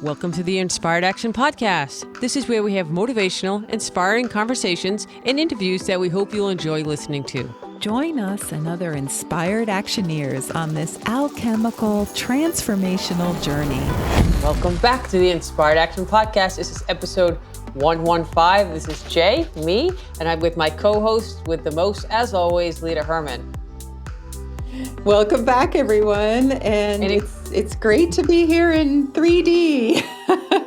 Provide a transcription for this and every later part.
Welcome to the Inspired Action Podcast. This is where we have motivational, inspiring conversations and interviews that we hope you'll enjoy listening to. Join us and other inspired actioneers on this alchemical transformational journey. Welcome back to the Inspired Action Podcast. This is episode 115. This is Jay, me, and I'm with my co-host with the most, as always, Leta Herman. Welcome back, everyone. And it's great to be here in 3D.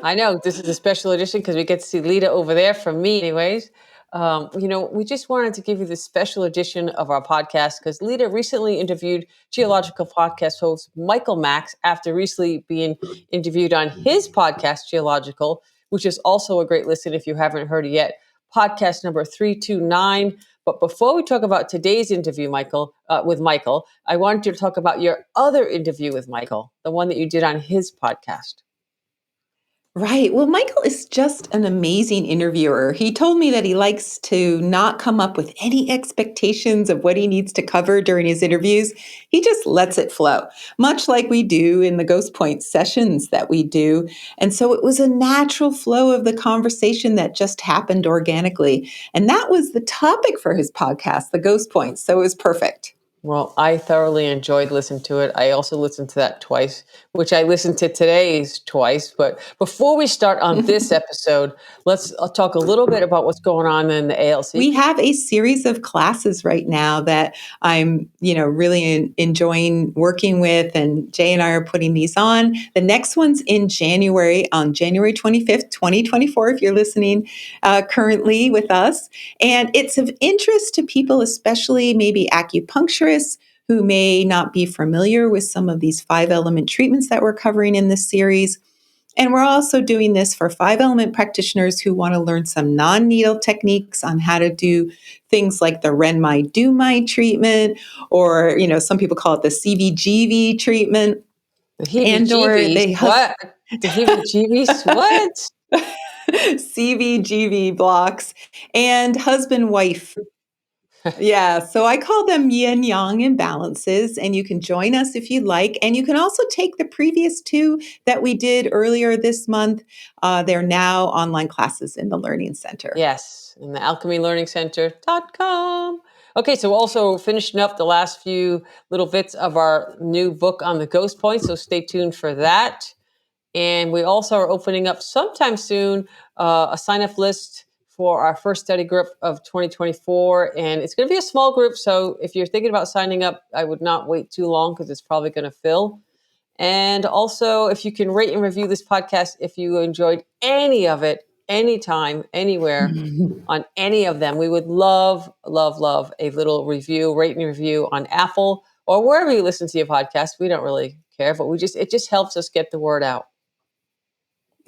I know this is a special edition because we get to see Leta over there from me anyways. We just wanted to give you this special edition of our podcast because Leta recently interviewed Qiological podcast host Michael Max after recently being interviewed on his podcast, Qiological, which is also a great listen if you haven't heard it yet. Podcast number 329. But before we talk about today's interview, with Michael, I wanted you to talk about your other interview with Michael, the one that you did on his podcast. Right. Well, Michael is just an amazing interviewer. He told me that he likes to not come up with any expectations of what he needs to cover during his interviews. He just lets it flow, much like we do in the Ghost Point sessions that we do. And so it was a natural flow of the conversation that just happened organically. And that was the topic for his podcast, the Ghost Points. So it was perfect. Well, I thoroughly enjoyed listening to it. I also listened to that twice, which I listened to today's twice. But before we start on this episode, let's talk a little bit about what's going on in the ALC. We have a series of classes right now that I'm, really enjoying working with, and Jay and I are putting these on. The next one's in January, on January 25th, 2024, if you're listening currently with us. And it's of interest to people, especially maybe acupuncturists, who may not be familiar with some of these 5-element treatments that we're covering in this series. And we're also doing this for 5-element practitioners who want to learn some non-needle techniques on how to do things like the Renmai Do-Mai treatment, or, some people call it the CVGV treatment. The heebie-jeebies. What? The heebie-jeebies? What? CVGV blocks and husband-wife. Yeah, so I call them yin-yang imbalances, and you can join us if you'd like. And you can also take the previous two that we did earlier this month. They're now online classes in the Learning Center. Yes, in the alchemylearningcenter.com. Okay, so also finishing up the last few little bits of our new book on the Ghost Point, so stay tuned for that. And we also are opening up sometime soon a sign-up list for our first study group of 2024. And it's going to be a small group. So if you're thinking about signing up, I would not wait too long because it's probably going to fill. And also, if you can rate and review this podcast, if you enjoyed any of it, anytime, anywhere, on any of them, we would love, love, love a little review, rate and review on Apple or wherever you listen to your podcast. We don't really care, but it just helps us get the word out.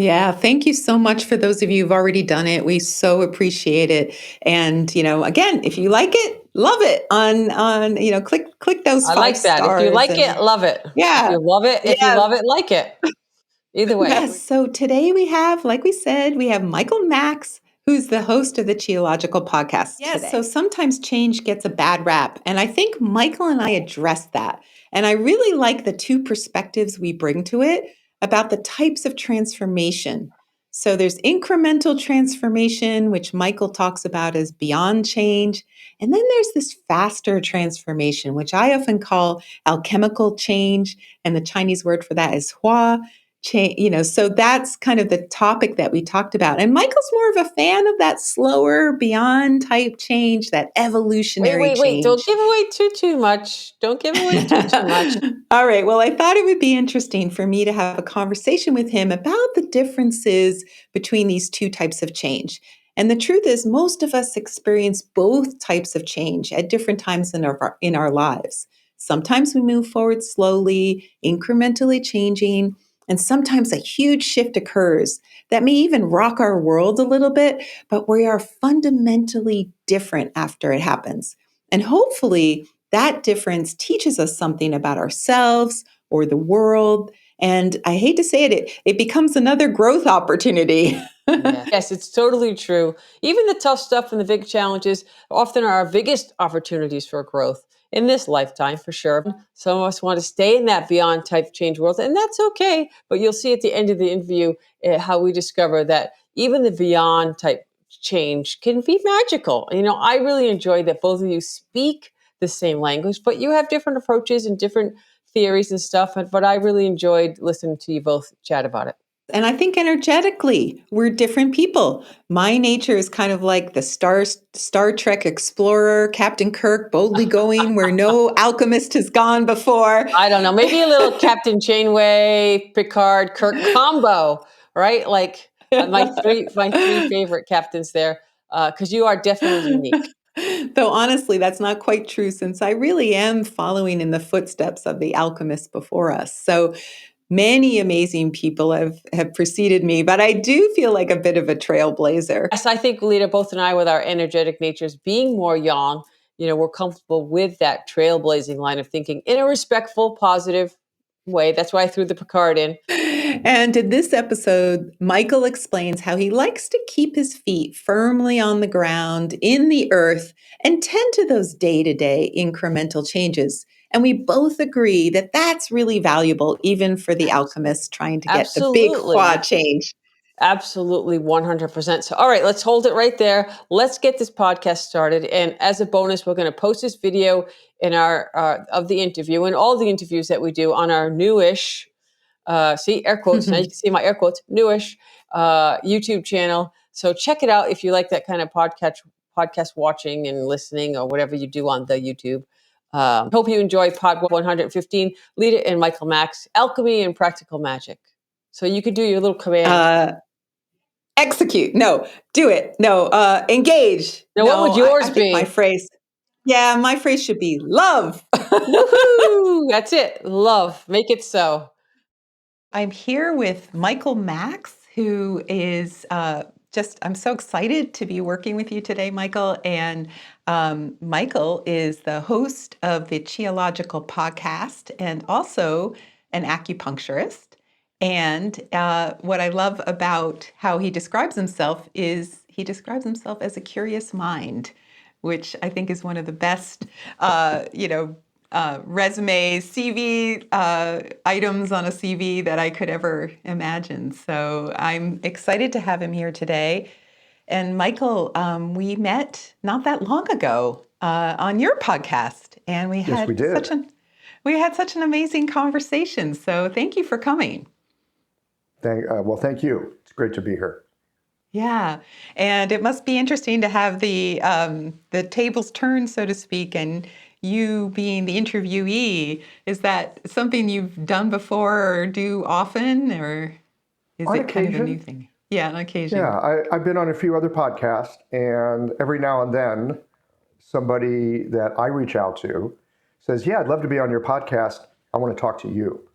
Yeah, thank you so much for those of you who've already done it. We so appreciate it. And, again, if you like it, love it on click those 5 stars. I like that. If you like it, love it. Yeah. If you love it, like it. Either way. Yes. So today we have, like we said, we have Michael Max, who's the host of the Qiological podcast. Yes. Today. So sometimes change gets a bad rap. And I think Michael and I addressed that. And I really like the two perspectives we bring to it about the types of transformation. So there's incremental transformation, which Michael talks about as beyond change. And then there's this faster transformation, which I often call alchemical change. And the Chinese word for that is Hua. So that's kind of the topic that we talked about. And Michael's more of a fan of that slower, Bian-type change, that evolutionary change. Wait. Don't give away too much. Don't give away too much. All right. Well, I thought it would be interesting for me to have a conversation with him about the differences between these two types of change. And the truth is, most of us experience both types of change at different times in our lives. Sometimes we move forward slowly, incrementally changing. And sometimes a huge shift occurs that may even rock our world a little bit, but we are fundamentally different after it happens. And hopefully that difference teaches us something about ourselves or the world. And I hate to say it, it becomes another growth opportunity. Yes, it's totally true. Even the tough stuff and the big challenges often are our biggest opportunities for growth. in this lifetime for sure. Some of us want to stay in that Bian-type change world, and that's okay. But you'll see at the end of the interview how we discover that even the Bian-type change can be magical. I really enjoy that both of you speak the same language, but you have different approaches and different theories and stuff. But I really enjoyed listening to you both chat about it. And I think energetically, we're different people. My nature is kind of like the Star Trek explorer, Captain Kirk, boldly going where no alchemist has gone before. I don't know, maybe a little Captain Janeway, Picard, Kirk combo, right? Like my three favorite captains there, because you are definitely unique. Though honestly, that's not quite true, since I really am following in the footsteps of the alchemists before us. So many amazing people have preceded me, but I do feel like a bit of a trailblazer. Yes, I think, Leta, both and I, with our energetic natures, being more yang, we're comfortable with that trailblazing line of thinking in a respectful, positive way. That's why I threw the Picard in. And in this episode, Michael explains how he likes to keep his feet firmly on the ground in the earth and tend to those day-to-day incremental changes. And we both agree that that's really valuable, even for the alchemists trying to get the big Hua change. Absolutely, 100%. So, all right, let's hold it right there. Let's get this podcast started. And as a bonus, we're going to post this video in our of the interview and all the interviews that we do on our newish, see, air quotes, now you can see my air quotes, newish YouTube channel. So check it out if you like that kind of podcast watching and listening or whatever you do on the YouTube. Hope you enjoy Pod 115, Leta and Michael Max, Alchemy and Practical Magic. So you could do your little command. Execute. No, do it. No, engage. Now, what would yours I think be? my phrase. Yeah, my phrase should be love. Woohoo! That's it. Love. Make it so. I'm here with Michael Max, who is I'm so excited to be working with you today, Michael. And Michael is the host of the Qiological podcast and also an acupuncturist. And what I love about how he describes himself is he describes himself as a curious mind, which I think is one of the best, resumes, CV items on a CV that I could ever imagine. So I'm excited to have him here today. And Michael, we met not that long ago on your podcast, and we had such an amazing conversation. So thank you for coming. Thank you. It's great to be here. Yeah, and it must be interesting to have the tables turned, so to speak, and you being the interviewee. Is that something you've done before or do often, or is on it occasion. Kind of a new thing? Yeah, on occasion. Yeah, I've been on a few other podcasts, and every now and then somebody that I reach out to says, yeah, I'd love to be on your podcast. I want to talk to you.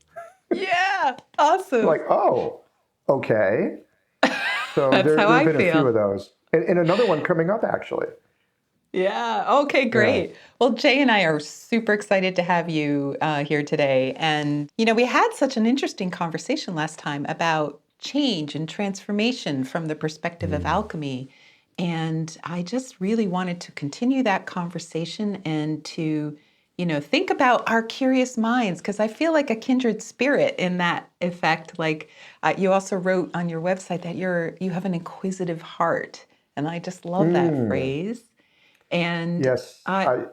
Yeah, awesome. Like, oh, okay. So That's there how have I been feel. a few of those. And another one coming up, actually. Yeah, okay, great. Yeah. Well, Jay and I are super excited to have you here today. And, we had such an interesting conversation last time about change and transformation from the perspective of alchemy. And I just really wanted to continue that conversation and to think about our curious minds, because I feel like a kindred spirit in that effect. Like you also wrote on your website that you have an inquisitive heart, and I just love that phrase. And yes, I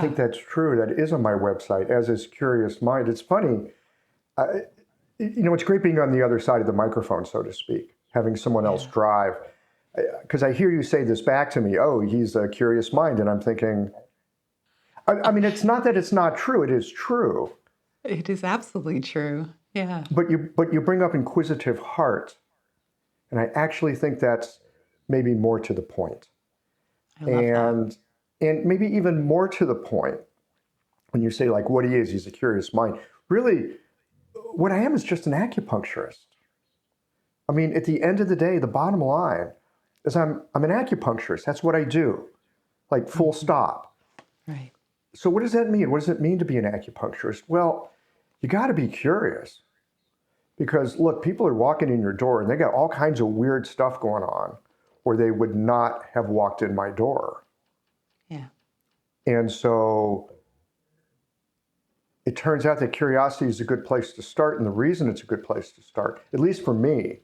think that's true. That is on my website, as is curious mind. It's funny, it's great being on the other side of the microphone, so to speak, having someone else drive, because I hear you say this back to me. Oh, he's a curious mind, and I'm thinking. I mean, it's not that it's not true. It is true. It is absolutely true. Yeah. But you bring up inquisitive heart, and I actually think that's maybe more to the point. I love that. And maybe even more to the point when you say like what he is, he's a curious mind. Really, what I am is just an acupuncturist. I mean, at the end of the day, the bottom line is I'm an acupuncturist. That's what I do. Like full stop. Right. So what does that mean? What does it mean to be an acupuncturist? Well, you got to be curious, because look, people are walking in your door and they got all kinds of weird stuff going on, or they would not have walked in my door. Yeah. And so it turns out that curiosity is a good place to start. And the reason it's a good place to start, at least for me,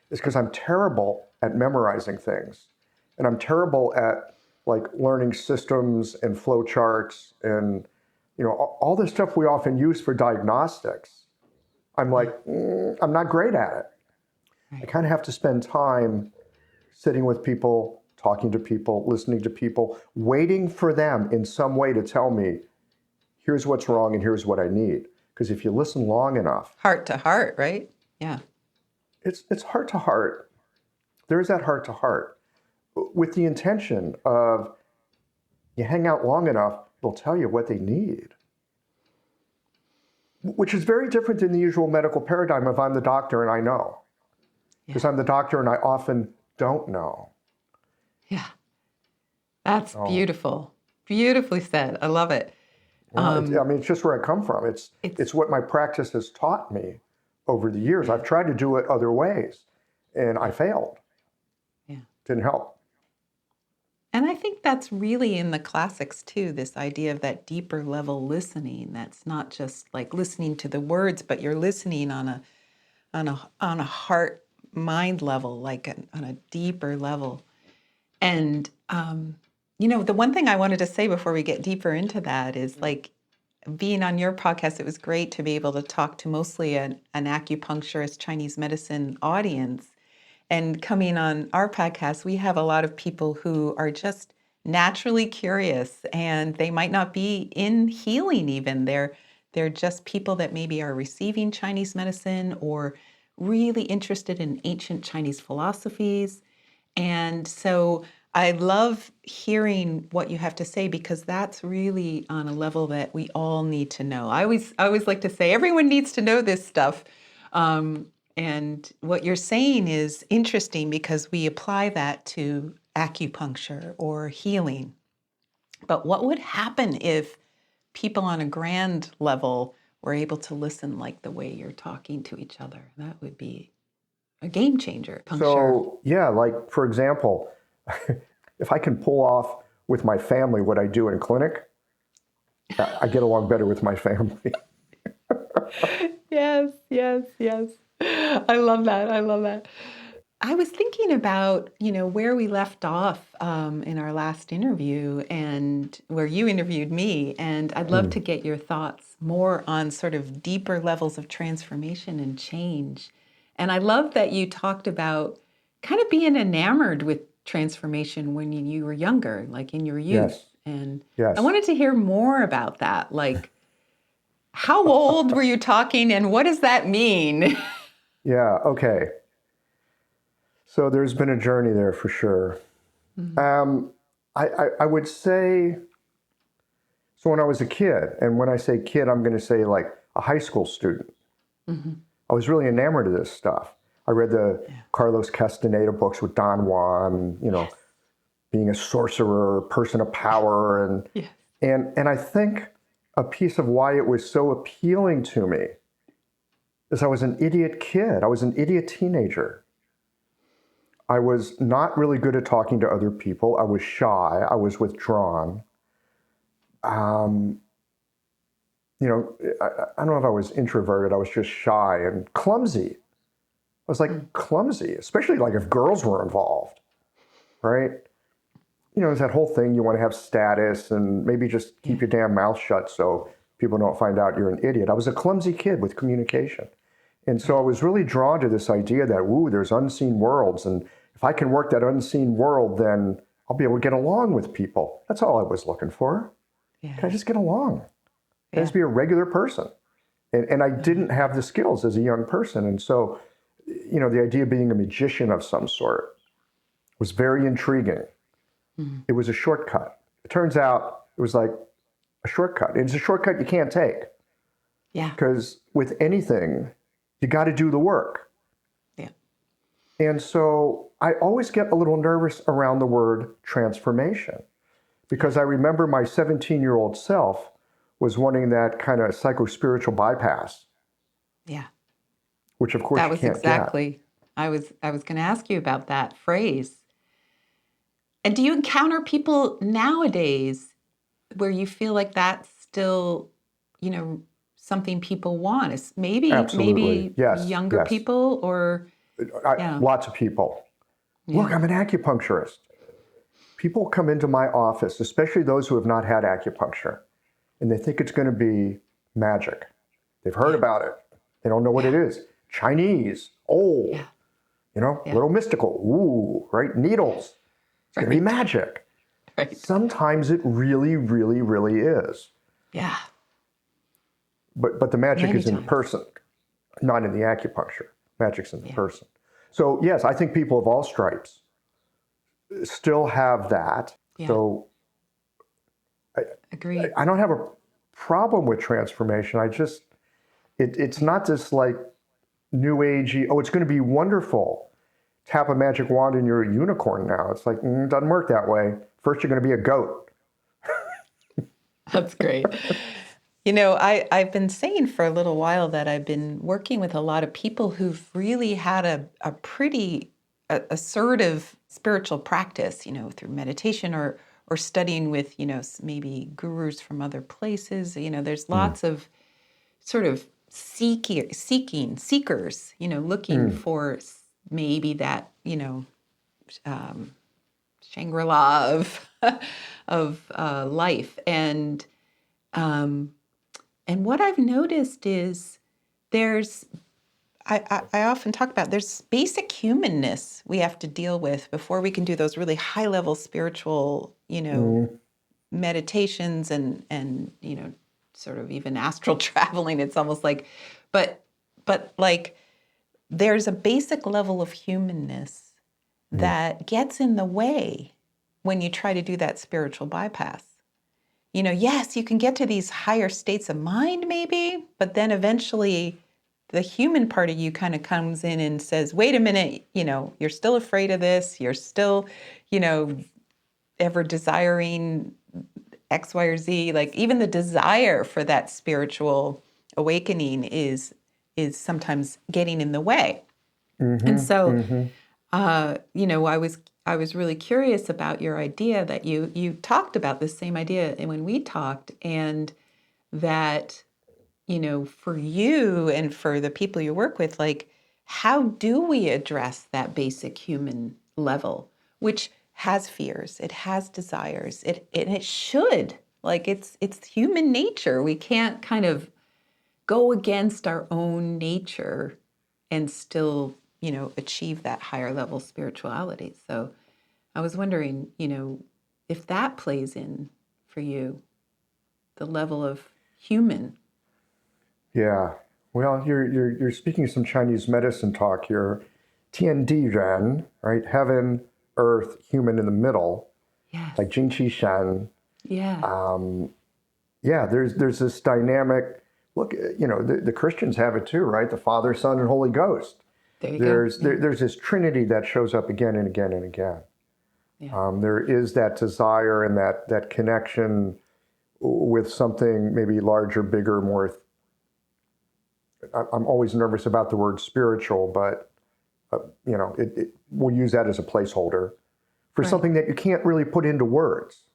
is because I'm terrible at memorizing things. And I'm terrible at like learning systems and flow charts and, you know, all the stuff we often use for diagnostics. I'm like, I'm not great at it. I kind of have to spend time sitting with people, talking to people, listening to people, waiting for them in some way to tell me, here's what's wrong and here's what I need. Because if you listen long enough. Heart to heart, right? Yeah. It's heart to heart. There's that heart to heart with the intention of you hang out long enough, they'll tell you what they need. Which is very different than the usual medical paradigm of I'm the doctor and I know. Because I'm the doctor and I often don't know. Yeah. That's beautiful. Beautifully said. I love it. Well, I mean, it's just where I come from. It's what my practice has taught me over the years. I've tried to do it other ways, and I failed. Yeah. Didn't help. And I think that's really in the classics too, this idea of that deeper level listening. That's not just like listening to the words, but you're listening on a heart mind level, like on a deeper level. And you know, the one thing I wanted to say before we get deeper into that is like being on your podcast, it was great to be able to talk to mostly an acupuncturist Chinese medicine audience. And coming on our podcast, we have a lot of people who are just naturally curious, and they might not be in healing even. They're just people that maybe are receiving Chinese medicine or really interested in ancient Chinese philosophies. And so I love hearing what you have to say, because that's really on a level that we all need to know. I always like to say everyone needs to know this stuff. And what you're saying is interesting because we apply that to acupuncture or healing. But what would happen if people on a grand level were able to listen like the way you're talking to each other? That would be a game changer. So, yeah, like, for example, if I can pull off with my family what I do in clinic, I get along better with my family. Yes. I love that. I was thinking about, you know, where we left off in our last interview and where you interviewed me. And I'd love to get your thoughts more on sort of deeper levels of transformation and change. And I love that you talked about kind of being enamored with transformation when you were younger, like in your youth. Yes. And Yes. I wanted to hear more about that. Like, how old were you talking and what does that mean? Yeah, okay. So there's been a journey there for sure. I would say, so when I was a kid, and when I say kid, I'm going to say like a high school student, I was really enamored of this stuff. I read the Carlos Castaneda books with Don Juan, you know, being a sorcerer, person of power. And I think a piece of why it was so appealing to me is I was an idiot kid. I was an idiot teenager. I was not really good at talking to other people. I was shy. I was withdrawn. You know, I don't know if I was introverted. I was just shy and clumsy. I was like clumsy, especially like if girls were involved, right? You know, there's that whole thing, you want to have status and maybe just keep your damn mouth shut so people don't find out you're an idiot. I was a clumsy kid with communication. And so I was really drawn to this idea that, ooh, there's unseen worlds. And if I can work that unseen world, then I'll be able to get along with people. That's all I was looking for. Yeah. Can I just get along? Can I just be a regular person? And I didn't have the skills as a young person. And so, you know, the idea of being a magician of some sort was very intriguing. It was a shortcut. It turns out it was like a shortcut. And it's a shortcut you can't take. Yeah. Because with anything, you got to do the work. Yeah. And so I always get a little nervous around the word transformation because I remember my 17-year-old self was wanting that kind of psycho-spiritual bypass. Yeah. Which of course that was you can't exactly. get. I was going to ask you about that phrase. And do you encounter people nowadays where you feel like that's still, you know, something people want. It's maybe Absolutely. Yes. younger Yes. people or Lots of people. Yeah. Look, I'm an acupuncturist. People come into my office, especially those who have not had acupuncture, and they think it's going to be magic. They've heard about it. They don't know what it is. Chinese, old, a little mystical. Ooh, right? Needles. It's going to be magic. Right. Sometimes it really, really, really is. Yeah. But the magic is in the person, not in the acupuncture. Magic's in the person. So yes, I think people of all stripes still have that. Yeah. So Agreed. I don't have a problem with transformation. It's not this like new agey, oh, it's going to be wonderful. Tap a magic wand and you're a unicorn now. It's like, it doesn't work that way. First, you're going to be a goat. That's great. You know, I've been saying for a little while that I've been working with a lot of people who've really had a pretty assertive spiritual practice, through meditation or studying with, maybe gurus from other places. There's lots of sort of seekers, looking for maybe that, Shangri-La of life. And what I've noticed is I often talk about there's basic humanness we have to deal with before we can do those really high level spiritual, meditations and sort of even astral traveling. It's almost like, but like there's a basic level of humanness that gets in the way when you try to do that spiritual bypass. Yes, you can get to these higher states of mind maybe, but then eventually the human part of you kind of comes in and says, wait a minute, you're still afraid of this. You're still, ever desiring X, Y, or Z. Like even the desire for that spiritual awakening is sometimes getting in the way. And so, I was really curious about your idea that you talked about this same idea when we talked, and that, for you and for the people you work with, like, how do we address that basic human level, which has fears, it has desires, it should, like, it's human nature. We can't kind of go against our own nature and still, achieve that higher level spirituality. So I was wondering, if that plays in for you, the level of human. Yeah. Well, you're speaking some Chinese medicine talk here. Tian, right? Heaven, earth, human in the middle. Yes. Like Jing Shen. Yeah. There's this dynamic. Look, the Christians have it too, right? The Father, Son, and Holy Ghost. There's this Trinity that shows up again and again and again. Yeah. There is that desire and that connection with something maybe larger, bigger, more. I'm always nervous about the word spiritual, but we'll use that as a placeholder for something that you can't really put into words.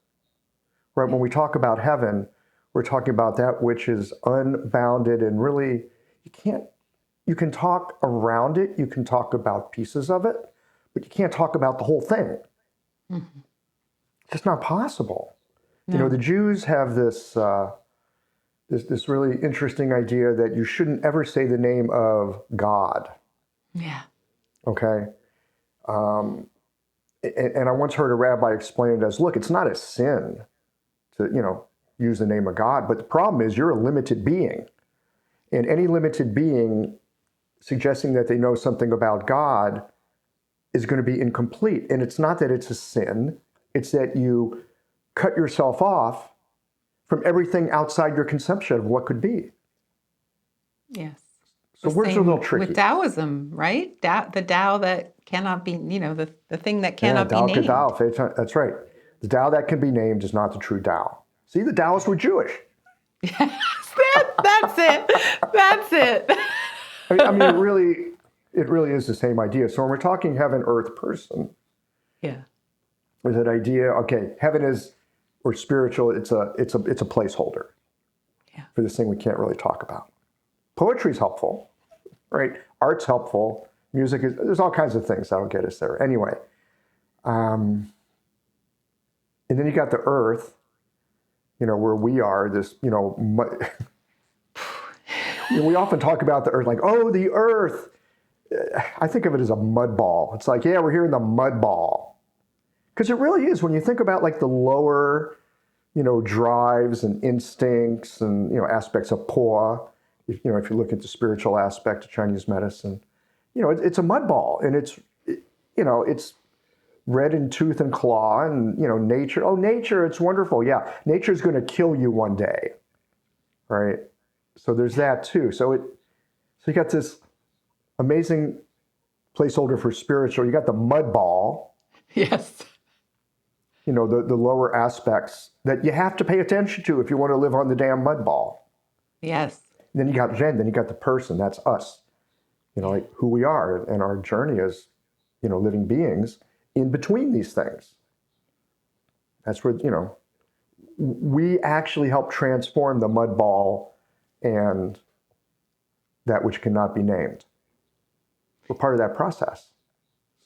Right? When we talk about heaven, we're talking about that which is unbounded and really you can talk around it, you can talk about pieces of it, but you can't talk about the whole thing. Mm-hmm. It's just not possible. No. The Jews have this this really interesting idea that you shouldn't ever say the name of God. Yeah. Okay? And I once heard a rabbi explain it as, look, it's not a sin to, use the name of God, but the problem is you're a limited being. And any limited being suggesting that they know something about God is going to be incomplete. And it's not that it's a sin, it's that you cut yourself off from everything outside your conception of what could be. Yes. So words are a little tricky. With Taoism, right? The Tao that cannot be, the thing that cannot be named. That's right. The Tao that can be named is not the true Tao. See, the Taoists were Jewish. Yes, that's it. That's it. I mean, it really is the same idea. So when we're talking heaven, earth, person, with that idea, okay, heaven is, or spiritual, it's a placeholder. for this thing we can't really talk about. Poetry's helpful, right? Art's helpful. Music is, there's all kinds of things that'll get us there. Anyway, and then you got the earth, where we are, this, we often talk about the earth like, oh, the earth. I think of it as a mud ball. It's like, yeah, we're here in the mud ball. Because it really is, when you think about like the lower, drives and instincts and, aspects of Hua, if you look at the spiritual aspect of Chinese medicine, it's a mud ball, and it's red in tooth and claw, and, nature. Oh, nature, it's wonderful. Yeah, nature's going to kill you one day, right? So there's that too. So you got this amazing placeholder for spiritual. You got the mud ball. Yes. The lower aspects that you have to pay attention to if you want to live on the damn mud ball. Yes. And then you got Zhen, then you got the person, that's us. Like who we are and our journey as, living beings in between these things. That's where, we actually help transform the mud ball and that which cannot be named. We're part of that process.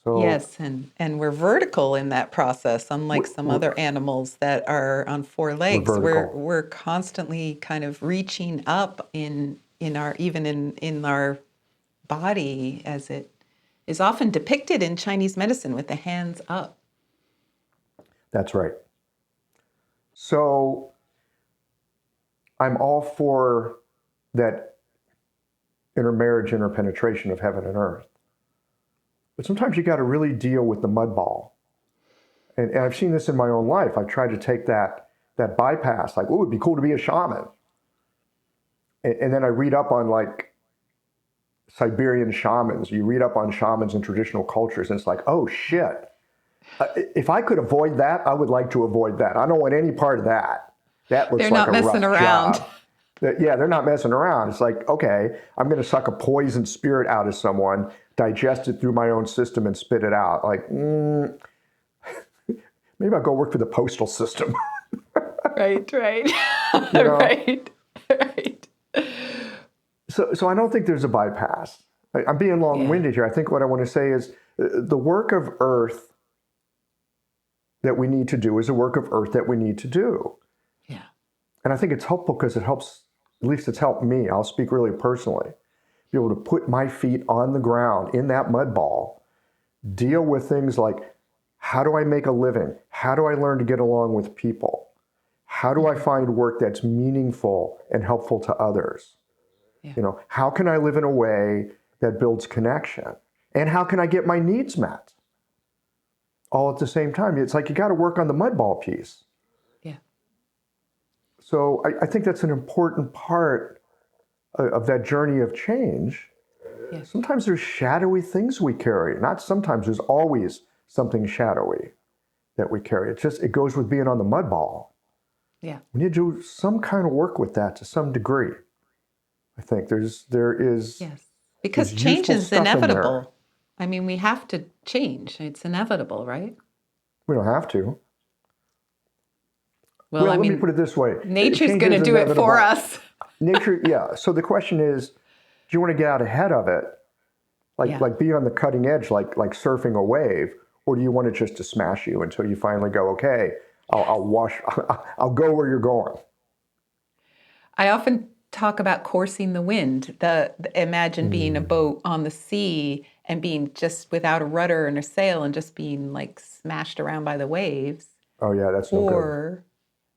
So, yes, and we're vertical in that process, unlike some other animals that are on four legs. We're constantly kind of reaching up in our body, as it is often depicted in Chinese medicine with the hands up. That's right. So I'm all for that intermarriage, interpenetration of heaven and earth. But sometimes you got to really deal with the mud ball. And I've seen this in my own life. I've tried to take that bypass, like, oh, it'd be cool to be a shaman. And then I read up on like Siberian shamans. You read up on shamans in traditional cultures, and it's like, oh shit. If I could avoid that, I would like to avoid that. I don't want any part of that. That looks like a rough job. They're not messing around. Yeah, they're not messing around. It's like, okay, I'm going to suck a poison spirit out of someone, digest it through my own system, and spit it out. Like, maybe I'll go work for the postal system. Right. Right. So I don't think there's a bypass. I'm being long-winded here. I think what I want to say is the work of earth that we need to do is a work of earth that we need to do. Yeah. And I think it's helpful because it helps, at least it's helped me, I'll speak really personally, be able to put my feet on the ground in that mud ball, deal with things like, how do I make a living? How do I learn to get along with people? How do I find work that's meaningful and helpful to others? Yeah. How can I live in a way that builds connection? And how can I get my needs met? All at the same time. It's like you got to work on the mud ball piece. Yeah. So I think that's an important part of that journey of change. Yeah. Sometimes there's shadowy things we carry. Not sometimes, there's always something shadowy that we carry. It goes with being on the mud ball. Yeah. We need to do some kind of work with that to some degree. I think there is. Yes. Because change is inevitable. I mean, we have to change. It's inevitable, right? We don't have to. Well, let me put it this way. Nature's going to do it for us. Nature, yeah. So the question is, do you want to get out ahead of it? Like be on the cutting edge, like surfing a wave, or do you want it just to smash you until you finally go, okay, I'll go where you're going? I often talk about coursing the wind. Imagine being a boat on the sea and being just without a rudder and a sail and just being like smashed around by the waves. Oh yeah, that's no good.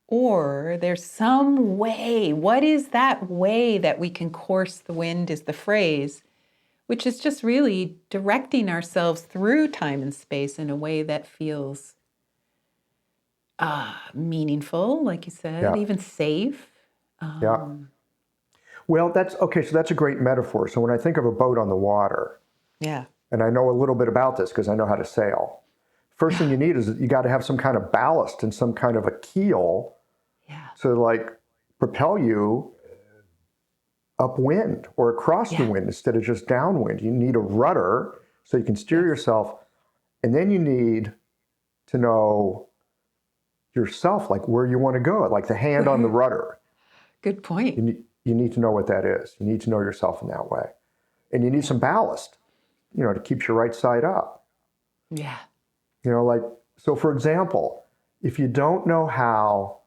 Or there's some way. What is that way that we can course the wind is the phrase, which is just really directing ourselves through time and space in a way that feels meaningful, like you said, even safe. Yeah. Well, that's okay. So that's a great metaphor. So when I think of a boat on the water, and I know a little bit about this because I know how to sail. First thing you need is you got to have some kind of ballast and some kind of a keel to propel you upwind or across the wind instead of just downwind. You need a rudder so you can steer yourself, and then you need to know yourself, like where you want to go, like the hand on the rudder. Good point. You need to know what that is. You need to know yourself in that way. And you need some ballast, to keep your right side up. Yeah. So for example, if you don't know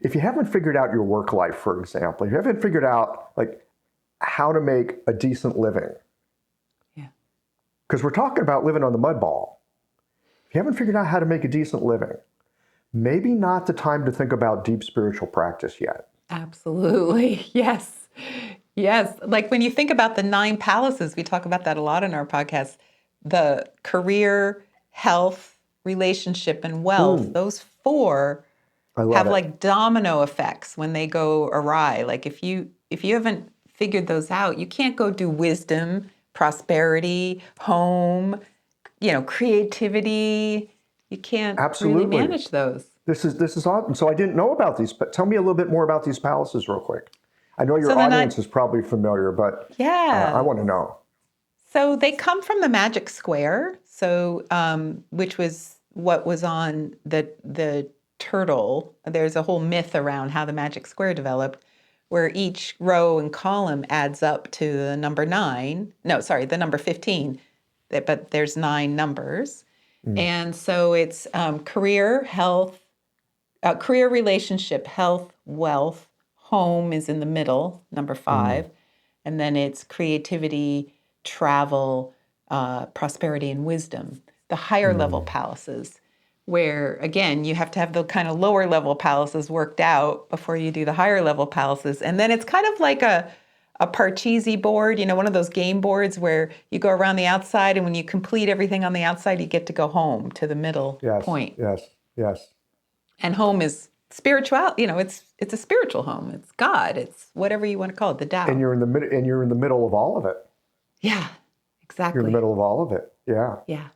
if you haven't figured out your work life, for example, if you haven't figured out how to make a decent living, because we're talking about living on the mud ball. If you haven't figured out how to make a decent living, maybe not the time to think about deep spiritual practice yet. Absolutely. Yes. Yes. Like when you think about the 9 palaces, we talk about that a lot in our podcast, the career, health, relationship, and wealth, those 4 have like domino effects when they go awry. Like if you haven't figured those out, you can't go do wisdom, prosperity, home, creativity. You can't really manage those. This is awesome. So I didn't know about these, but tell me a little bit more about these palaces real quick. I know your audience is probably familiar, but I want to know. So they come from the magic square, which was what was on the turtle. There's a whole myth around how the magic square developed, where each row and column adds up to the number 9. No, sorry, the number 15. But there's 9 numbers. And so it's career, health, career, relationship, health, wealth, home is in the middle, number 5. And then it's creativity, travel, prosperity, and wisdom. The higher level palaces, where, again, you have to have the kind of lower level palaces worked out before you do the higher level palaces. And then it's kind of like a Parcheesi board, one of those game boards where you go around the outside, and when you complete everything on the outside, you get to go home to the middle point. Yes. And home is spiritual. It's a spiritual home. It's God. It's whatever you want to call it, the Tao. And you're in the middle of all of it. Yeah, exactly. You're in the middle of all of it. Yeah. Yeah.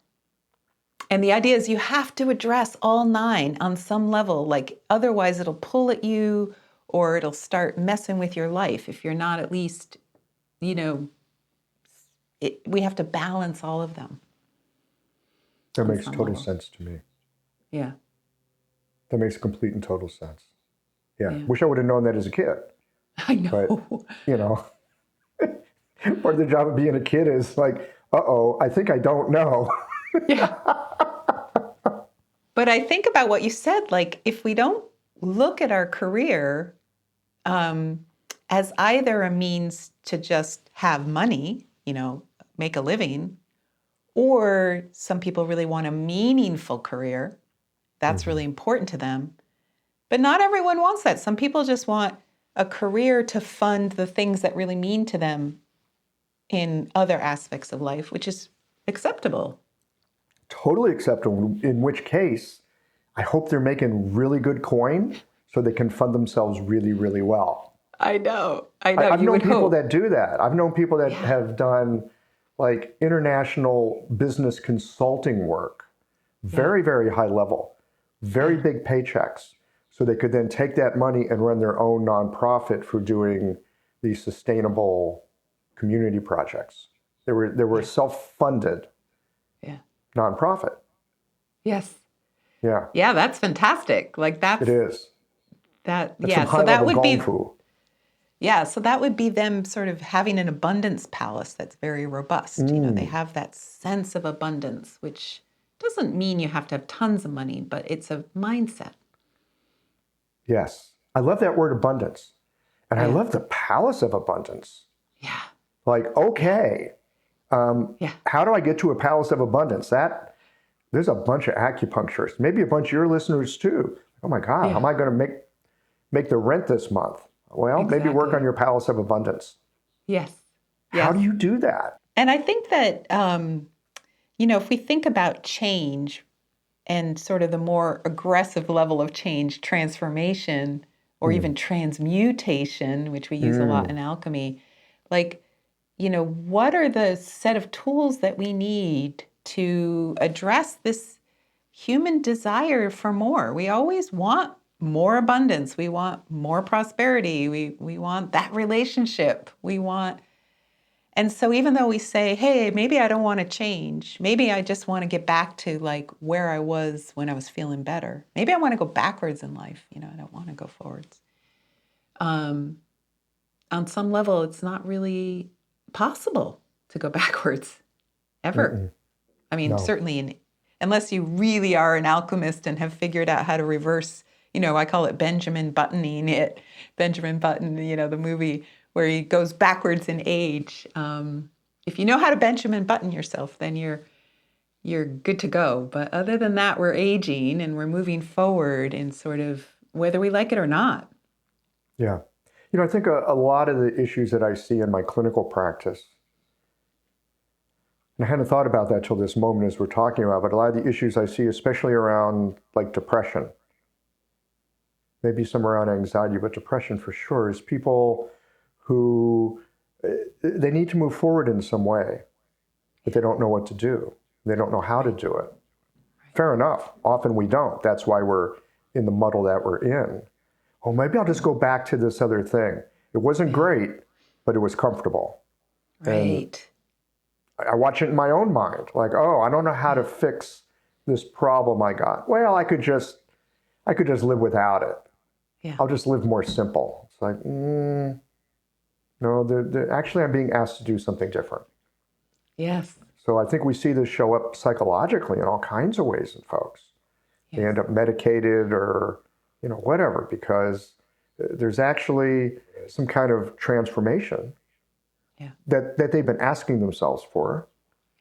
And the idea is you have to address all 9 on some level. Like otherwise, it'll pull at you, or it'll start messing with your life if you're not at least, we have to balance all of them. That makes total sense to me. Yeah. That makes complete and total sense. Yeah. Wish I would have known that as a kid. I know. But, part of the job of being a kid is like, I think I don't know. Yeah. But I think about what you said, like if we don't look at our career as either a means to just have money, make a living, or some people really want a meaningful career. That's really important to them. But not everyone wants that. Some people just want a career to fund the things that really mean to them in other aspects of life, which is acceptable. Totally acceptable, in which case, I hope they're making really good coin so they can fund themselves really, really well. I know. I've known people that do that. I've known people that have done like international business consulting work, very, very high level, very big paychecks. So they could then take that money and run their own nonprofit for doing these sustainable community projects. They were self-funded nonprofit. Yes. Yeah. Yeah, that's fantastic. Like it is. That That's yeah. some So that would high-level be gong fu. Yeah, so that would be them sort of having an abundance palace that's very robust. They have that sense of abundance, which doesn't mean you have to have tons of money, but it's a mindset. Yes. I love that word abundance. And I love the palace of abundance. Yeah. Like, okay, how do I get to a palace of abundance? There's a bunch of acupuncturists, maybe a bunch of your listeners too. Oh my God, how am I going to make the rent this month? Well, maybe work on your palace of abundance. Yes. How do you do that? And I think that, if we think about change and sort of the more aggressive level of change, transformation, or even transmutation, which we use a lot in alchemy, what are the set of tools that we need to address this human desire for more? We always want more abundance. We want more prosperity. We want that relationship. And so even though we say, hey, maybe I don't want to change, maybe I just want to get back to like where I was when I was feeling better. Maybe I want to go backwards in life. I don't want to go forwards. On some level, it's not really possible to go backwards ever. Mm-mm. I mean, No. certainly unless you really are an alchemist and have figured out how to reverse, I call it Benjamin Buttoning it. Benjamin Button, the movie where he goes backwards in age. If you know how to Benjamin Button yourself, then you're good to go. But other than that, we're aging and we're moving forward in sort of whether we like it or not. Yeah. I think a lot of the issues that I see in my clinical practice, and I hadn't thought about that till this moment as we're talking about, but a lot of the issues I see, especially around like depression, maybe some around anxiety, but depression for sure, is people who, they need to move forward in some way, but they don't know what to do. They don't know how to do it. Fair enough. Often we don't. That's why we're in the muddle that we're in. Oh, maybe I'll just go back to this other thing. It wasn't great, but it was comfortable. Right. And I watch it in my own mind. Like, oh, I don't know how to fix this problem I got. Well, I could just live without it. Yeah. I'll just live more simple. It's like, no, actually I'm being asked to do something different. Yes. So I think we see this show up psychologically in all kinds of ways in folks. Yes. They end up medicated or, whatever, because there's actually some kind of transformation that they've been asking themselves for.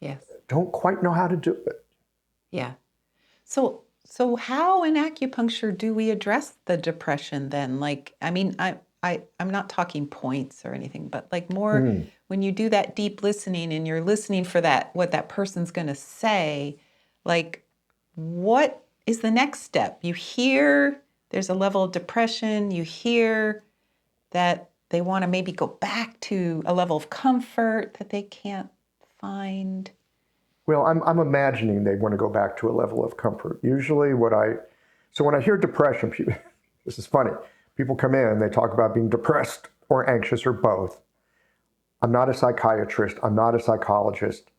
Yes. Don't quite know how to do it. Yeah. So how in acupuncture do we address the depression then? Like, I mean, I'm not talking points or anything, but like more when you do that deep listening and you're listening for what that person's going to say, like, what is the next step? You hear there's a level of depression. You hear that they want to maybe go back to a level of comfort that they can't find. Well, I'm imagining they want to go back to a level of comfort. Usually when I hear depression, this is funny. People come in, they talk about being depressed or anxious or both. I'm not a psychiatrist. I'm not a psychologist.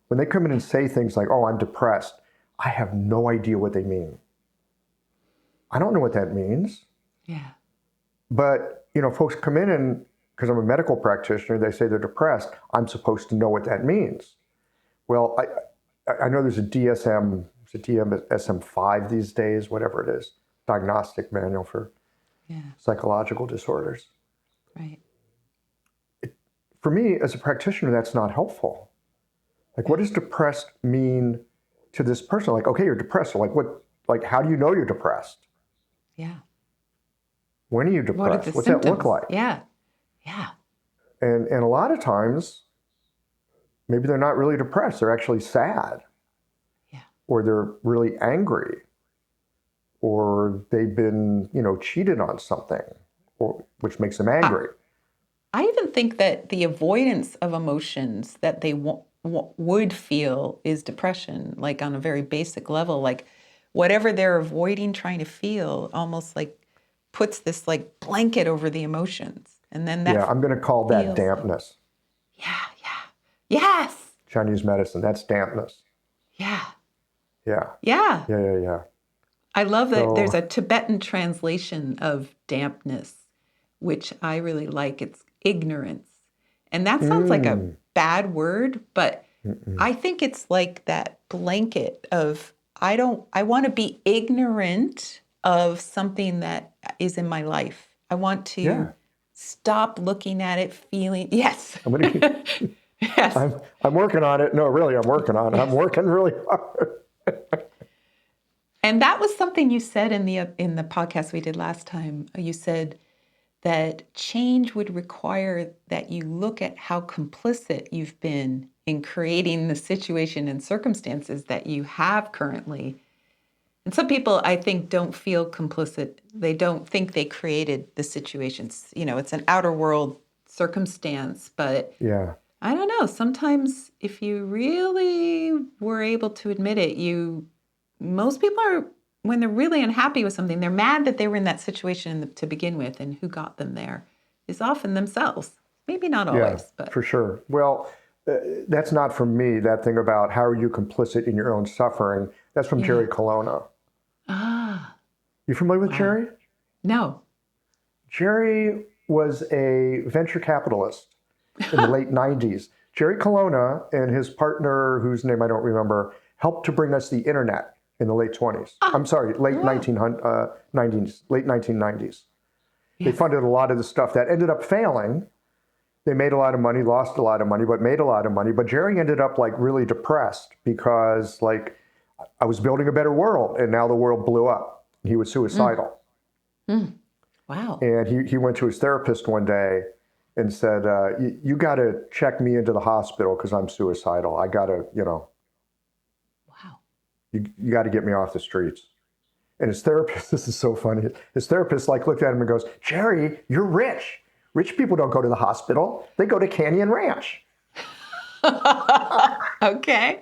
When they come in and say things like, oh, I'm depressed, I have no idea what they mean. I don't know what that means. Yeah. But, folks come in and, because I'm a medical practitioner, they say they're depressed. I'm supposed to know what that means. Well, I know there's a DSM-5 these days, whatever it is, diagnostic manual for psychological disorders. Right. For me, as a practitioner, that's not helpful. Like, what does depressed mean to this person? Like, okay, you're depressed. So how do you know you're depressed? Yeah. When are you depressed? What's that look like? Yeah. Yeah. And a lot of times, maybe they're not really depressed. They're actually sad. Yeah. Or they're really angry. Or they've been, cheated on something, which makes them angry. I even think that the avoidance of emotions that they would feel is depression, like on a very basic level. Like whatever they're avoiding trying to feel almost like puts this like blanket over the emotions. And then that I'm going to call that dampness. Yeah. Yes. Chinese medicine, that's dampness. Yeah. Yeah. Yeah. Yeah. I love that there's a Tibetan translation of dampness, which I really like. It's ignorance. And that sounds like a bad word, but I think it's like that blanket of, I want to be ignorant of something that is in my life. I want to stop looking at it, feeling, yes. Yes. I'm working on it. No, really, I'm working on it. I'm working really hard. And that was something you said in the podcast we did last time. You said that change would require that you look at how complicit you've been in creating the situation and circumstances that you have currently. And some people, I think, don't feel complicit. They don't think they created the situations. It's an outer world circumstance, but I don't know. Sometimes if you really were able to admit it, most people are, when they're really unhappy with something, they're mad that they were in that situation to begin with, and who got them there is often themselves. Maybe not Yeah, always, but for sure. Well, that's not from me, that thing about how are you complicit in your own suffering. That's from Jerry Colonna. ah, You familiar with wow. Jerry? No. Jerry was a venture capitalist in the late 90s. Jerry Colonna and his partner, whose name I don't remember, helped to bring us the internet in the late 20s. I'm sorry, late 1990s, late 1990s. They funded a lot of the stuff that ended up failing. They made a lot of money, lost a lot of money, but made a lot of money. But Jerry ended up like really depressed because like I was building a better world and now the world blew up. He was suicidal. Wow. And he went to his therapist one day and said, you got to check me into the hospital because I'm suicidal. I got to, Wow. you got to get me off the streets. And his therapist, this is so funny. His therapist like looked at him and goes, Jerry, you're rich. Rich people don't go to the hospital. They go to Canyon Ranch. Okay.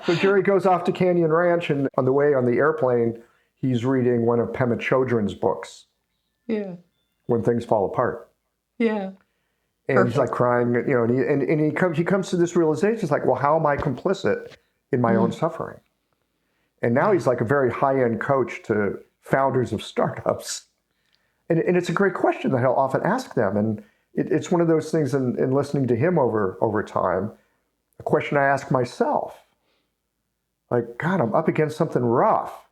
So Jerry goes off to Canyon Ranch, and on the way on the airplane, he's reading one of Pema Chodron's books, Yeah. When Things Fall Apart. Yeah. And he's like crying, and he comes to this realization. It's like, well, how am I complicit in my own suffering? And now he's like a very high-end coach to founders of startups. And it's a great question that I'll often ask them. And it's one of those things in listening to him over time, a question I ask myself. Like, God, I'm up against something rough.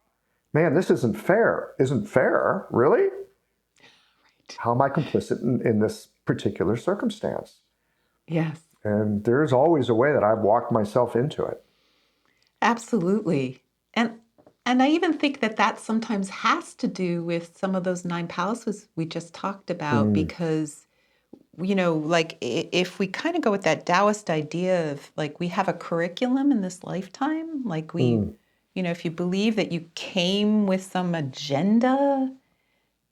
Man, this isn't fair. Isn't fair, really? Right. How am I complicit in this particular circumstance? Yes. And there's always a way that I've walked myself into it. Absolutely. And I even think that sometimes has to do with some of those 9 palaces we just talked about, because, like if we kind of go with that Taoist idea of like, we have a curriculum in this lifetime, like if you believe that you came with some agenda,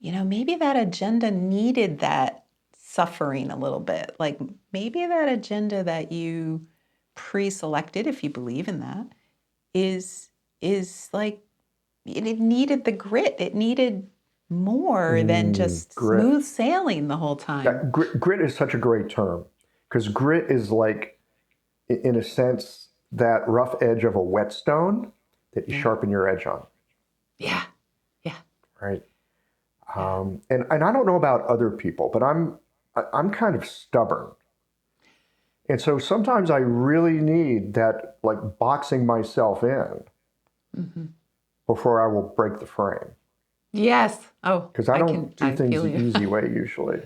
maybe that agenda needed that suffering a little bit. Like maybe that agenda that you pre-selected, if you believe in that, is like, it needed the grit. It needed more than just grit. smooth sailing the whole time. Yeah, grit is such a great term, because grit is like, in a sense, that rough edge of a whetstone that you sharpen your edge on. Yeah. Yeah. Right. And I don't know about other people, but I'm kind of stubborn. And so sometimes I really need that, like, boxing myself in before I will break the frame. Yes. Oh, because I don't do things the easy way usually.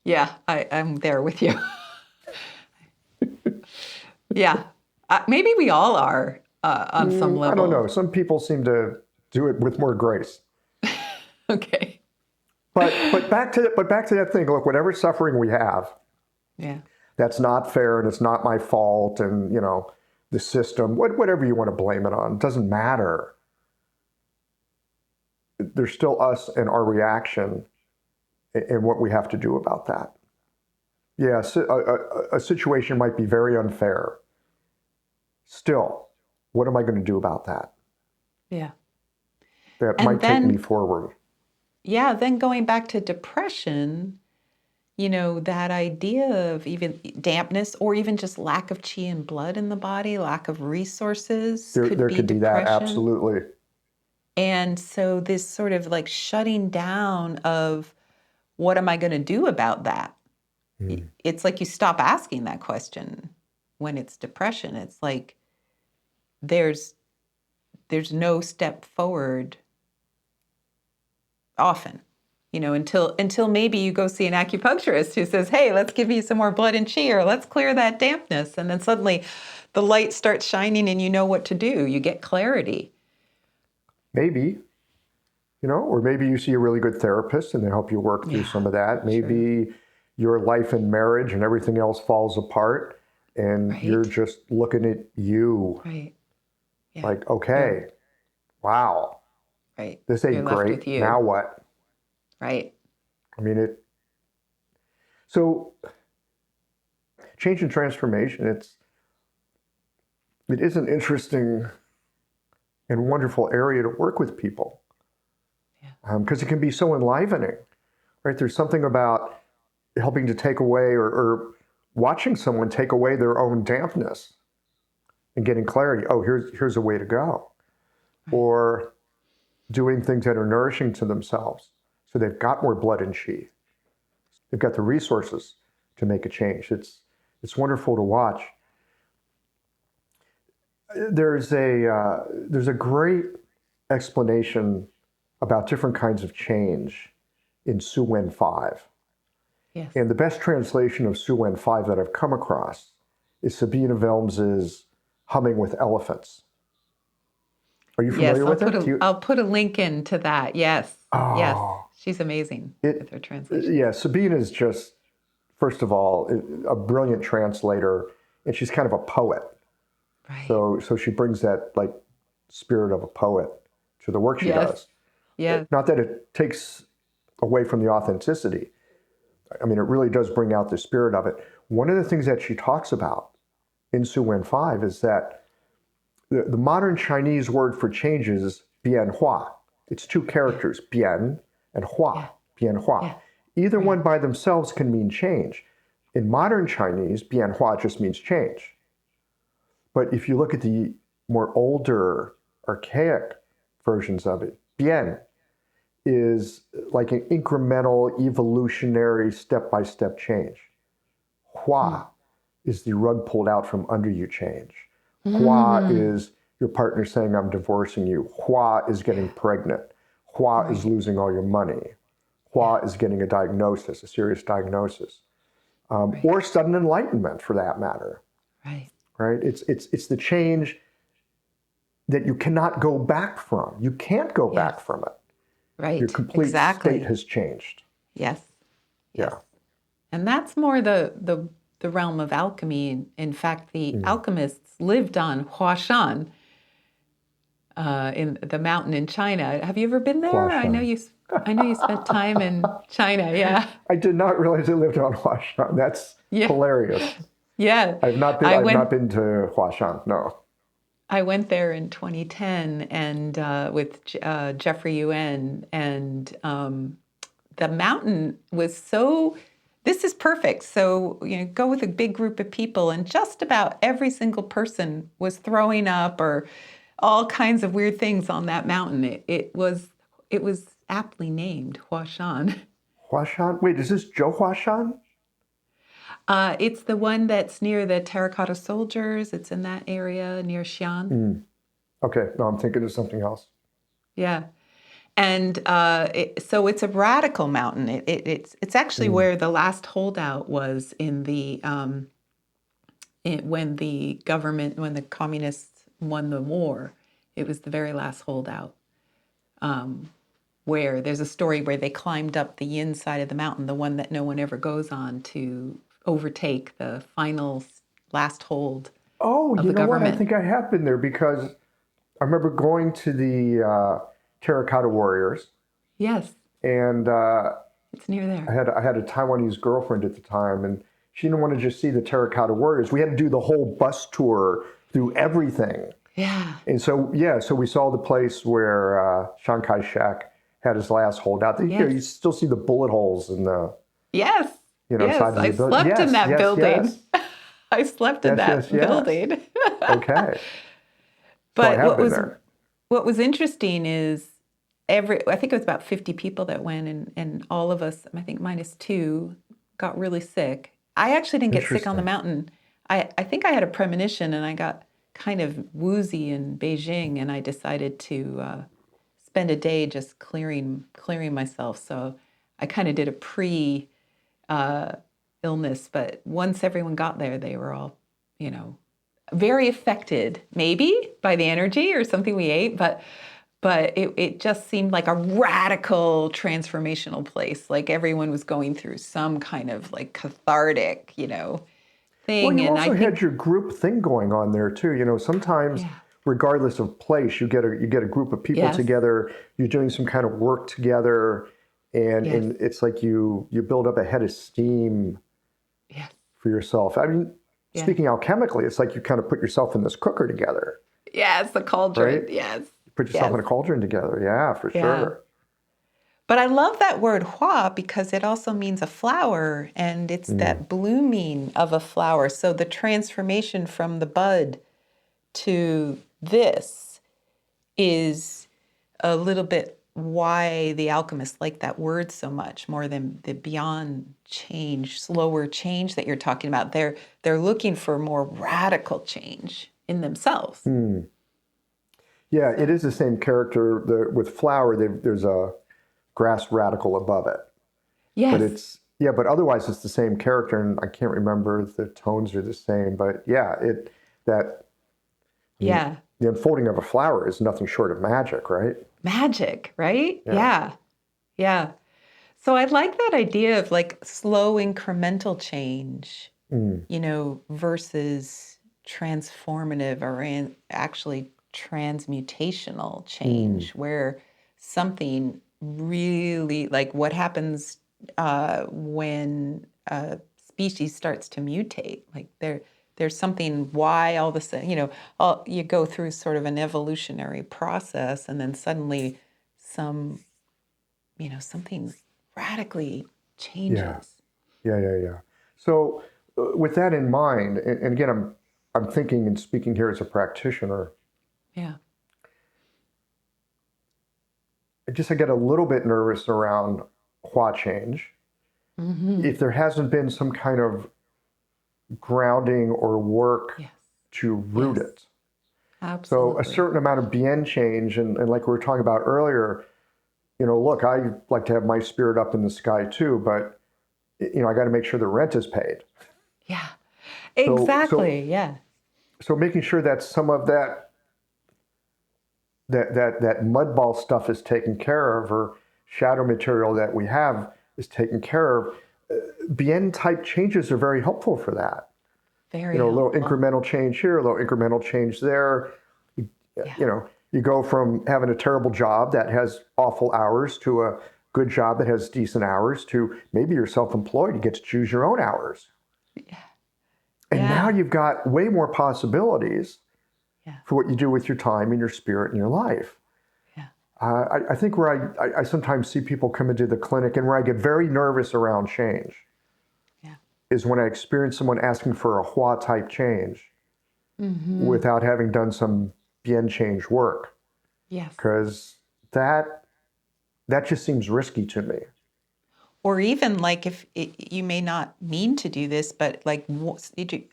Yeah, I'm there with you. Yeah. Maybe we all are on some level. I don't know. Some people seem to do it with more grace. Okay. But back to that thing. Look, whatever suffering we have, that's not fair, and it's not my fault, and the system, whatever you want to blame it on, doesn't matter. There's still us and our reaction, and what we have to do about that. Yeah, a situation might be very unfair. Still, what am I going to do about that? Yeah. That might take me forward. Yeah, then going back to depression, that idea of even dampness or even just lack of qi and blood in the body, lack of resources There could be that, absolutely. And so this sort of like shutting down of what am I going to do about that? It's like you stop asking that question when it's depression. It's like there's no step forward often, until maybe you go see an acupuncturist who says, hey, let's give you some more blood and qi, or let's clear that dampness. And then suddenly the light starts shining and you know what to do. You get clarity. Maybe, or maybe you see a really good therapist and they help you work through some of that. Maybe your life and marriage and everything else falls apart and you're just looking at you. Right. Yeah. Like, okay, wow. Right. This ain't great. Now what? Right. I mean, so change and transformation, it is an interesting and wonderful area to work with people. Because it can be so enlivening, right? There's something about helping to take away or watching someone take away their own dampness and getting clarity. Oh, here's a way to go. Or doing things that are nourishing to themselves. So they've got more blood in chi. They've got the resources to make a change. It's wonderful to watch. There's a great explanation about different kinds of change in Su Wen 5. Yes. And the best translation of Su Wen 5 that I've come across is Sabine of Elms's Humming with Elephants. Are you familiar with it? I'll put a link into that. Yes. Oh, yes. She's amazing with her translation. Yeah, Sabine is just, first of all, a brilliant translator, and she's kind of a poet. Right. So she brings that like spirit of a poet to the work she does. Yeah. Not that it takes away from the authenticity. I mean, it really does bring out the spirit of it. One of the things that she talks about in Su Wen 5 is that the modern Chinese word for change is BianHua. It's two characters, Bian and Hua, BianHua. Yeah. Either one by themselves can mean change. In modern Chinese, BianHua just means change. But if you look at the more older, archaic versions of it, Bian is like an incremental, evolutionary, step-by-step change. Hua is the rug pulled out from under you change. Hua is your partner saying, I'm divorcing you. Hua is getting pregnant. Hua is losing all your money. Hua is getting a diagnosis, a serious diagnosis. Or sudden enlightenment, for that matter. Right? It's the change that you cannot go back from. You can't go back from it. Right. Your complete state has changed. Yes. Yeah. And that's more the realm of alchemy. In fact, the alchemists lived on Hua Shan, in the mountain in China. Have you ever been there? I know you spent time in China. Yeah. I did not realize they lived on Hua Shan. That's hilarious. Yeah. I've not been to Hua Shan. No. I went there in 2010 and with Jeffrey Yuen, and the mountain was so. This is perfect. So, go with a big group of people, and just about every single person was throwing up or all kinds of weird things on that mountain. It was aptly named Hua Shan. Hua Shan? Wait, is this Zhou Hua Shan? It's the one that's near the terracotta soldiers. It's in that area near Xi'an. Okay, no, I'm thinking of something else. Yeah. And so it's a radical mountain. It's actually where the last holdout was in the when the communists won the war. It was the very last holdout. Where there's a story where they climbed up the yin side of the mountain, the one that no one ever goes on, to overtake the final last hold. Oh, of you the know government. what? I think I have been there because I remember going to the Terracotta Warriors. Yes. And it's near there. I had a Taiwanese girlfriend at the time, and she didn't want to just see the Terracotta Warriors. We had to do the whole bus tour through everything. Yeah. And so we saw the place where Chiang Kai-shek had his last holdout. You still see the bullet holes in the sides of the building. I slept in that building. Yes. I slept in that building. Okay. But what was interesting is I think it was about 50 people that went, and all of us, I think minus 2, got really sick. I actually didn't get sick on the mountain. I think I had a premonition, and I got kind of woozy in Beijing, and I decided to spend a day just clearing myself. So I kind of did a pre illness, but once everyone got there, they were all, very affected, maybe by the energy or something we ate, but it just seemed like a radical transformational place. Like everyone was going through some kind of like cathartic, thing. Well, you also had your group thing going on there too. Sometimes, regardless of place, you get a group of people together. You're doing some kind of work together, and it's like you build up a head of steam for yourself. I mean, speaking alchemically, it's like you kind of put yourself in this cooker together. Yes, the cauldron. Right? Yes. You put yourself in a cauldron together. Yeah, for sure. But I love that word Hua because it also means a flower, and it's that blooming of a flower. So the transformation from the bud to this is a little bit why the alchemists like that word so much, more than the beyond change, slower change that you're talking about. They're looking for more radical change in themselves. Yeah, it is the same character. With flower, there's a grass radical above it. Yes. But otherwise it's the same character, and I can't remember if the tones are the same. But yeah, the unfolding of a flower is nothing short of magic, right? Magic, right? Yeah. So I like that idea of like slow incremental change, versus transformative or actually transmutational change, where something really, like what happens when a species starts to mutate, like there's something, why all of a sudden, you go through sort of an evolutionary process, and then suddenly something radically changes. Yeah. So with that in mind, and again, I'm thinking and speaking here as a practitioner. Yeah. I get a little bit nervous around Hua change. If there hasn't been some kind of grounding or work to root it. Absolutely. So a certain amount of Bien change, and like we were talking about earlier, look, I like to have my spirit up in the sky too, but I got to make sure the rent is paid. Yeah, exactly. So making sure that some of that mud ball stuff is taken care of, or shadow material that we have is taken care of. Bian-type changes are very helpful for that. Very a little helpful. incremental change here, a little incremental change there. You go from having a terrible job that has awful hours to a good job that has decent hours, to maybe you're self-employed, you get to choose your own hours. And now you've got way more possibilities for what you do with your time and your spirit and your life. I think where I sometimes see people come into the clinic, and where I get very nervous around change is when I experience someone asking for a Hua-type change without having done some Bien change work. Because that just seems risky to me. Or even like if you may not mean to do this, but like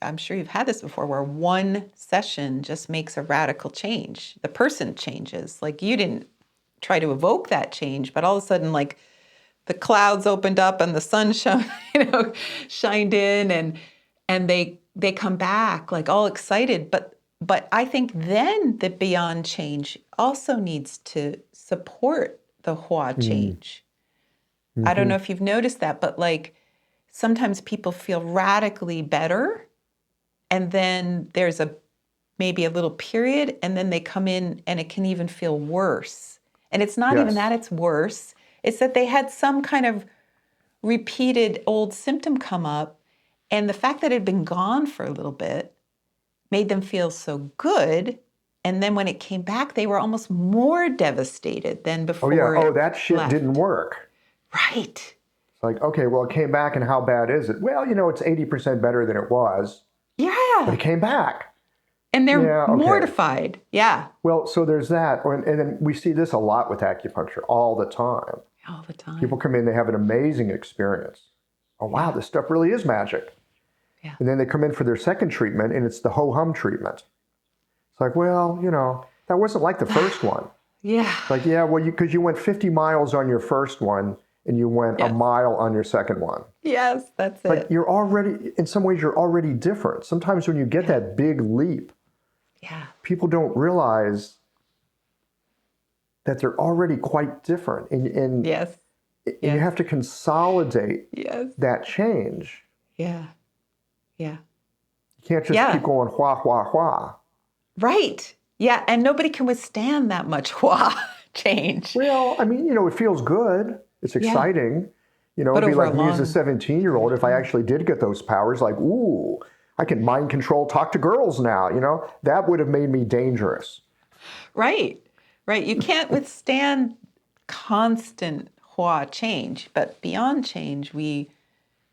I'm sure you've had this before, where one session just makes a radical change. The person changes. Like you didn't try to evoke that change, but all of a sudden, like the clouds opened up and the sun shined in, and they come back like all excited. But I think then the beyond change also needs to support the Hua change. I don't know if you've noticed that, but like sometimes people feel radically better, and then there's maybe a little period, and then they come in and it can even feel worse. And it's not even that it's worse. It's that they had some kind of repeated old symptom come up, and the fact that it had been gone for a little bit made them feel so good. And then when it came back, they were almost more devastated than before. That shit didn't work. Right. It's like, okay, well, it came back, and how bad is it? Well, it's 80% better than it was. Yeah. But it came back. And they're mortified. Yeah. Well, so there's that. And then we see this a lot with acupuncture all the time. All the time. People come in, they have an amazing experience. Oh, wow, this stuff really is magic. Yeah. And then they come in for their second treatment, and it's the ho-hum treatment. It's like, well, that wasn't like the first one. It's like, because you went 50 miles on your first one, and you went a mile on your second one. Yes, that's it. Like you're already, in some ways, you're already different. Sometimes when you get that big leap, people don't realize that they're already quite different. And you have to consolidate that change. Yeah. You can't just keep going Hua, Hua, Hua. Right. Yeah, and nobody can withstand that much Hua change. Well, I mean, it feels good. It's exciting. But it'd be like me long... as a 17-year-old, if I actually did get those powers, like, ooh, I can mind control, talk to girls now, that would have made me dangerous. Right. You can't withstand constant Hua change, but beyond change,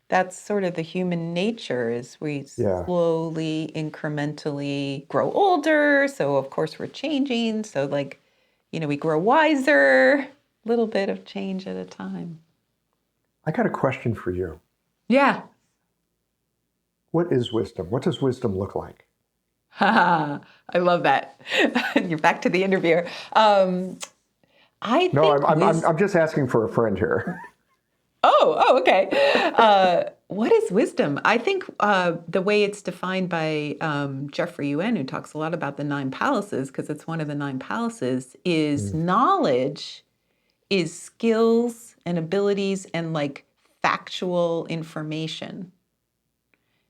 that's sort of the human nature is we slowly, incrementally grow older. So of course we're changing. So like, we grow wiser, a little bit of change at a time. I got a question for you. Yeah. What is wisdom? What does wisdom look like? I love that. You're back to the interviewer. I'm just asking for a friend here. Oh, okay. What is wisdom? I think the way it's defined by Jeffrey Yuen, who talks a lot about the 9 palaces, because it's one of the 9 palaces, is knowledge is skills and abilities and like factual information.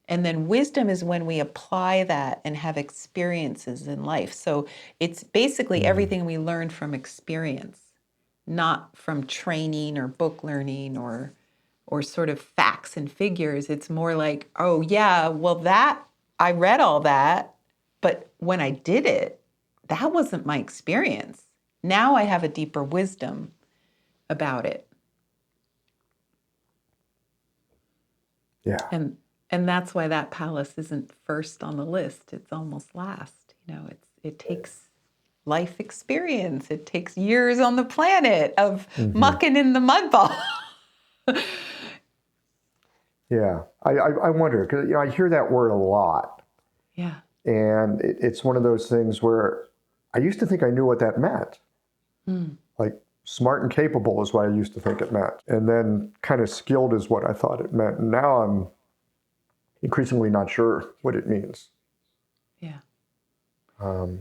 And then wisdom is when we apply that and have experiences in life. So it's basically everything we learn from experience, not from training or book learning or sort of facts and figures. It's more like, oh yeah, well that, I read all that, but when I did it, that wasn't my experience. Now I have a deeper wisdom about it. Yeah. And that's why that palace isn't first on the list. It's almost last. It takes life experience. It takes years on the planet of mucking in the mud ball. Yeah. I wonder, because I hear that word a lot. Yeah. And it's one of those things where I used to think I knew what that meant. Like smart and capable is what I used to think it meant. And then kind of skilled is what I thought it meant. And now I'm increasingly not sure what it means. Yeah.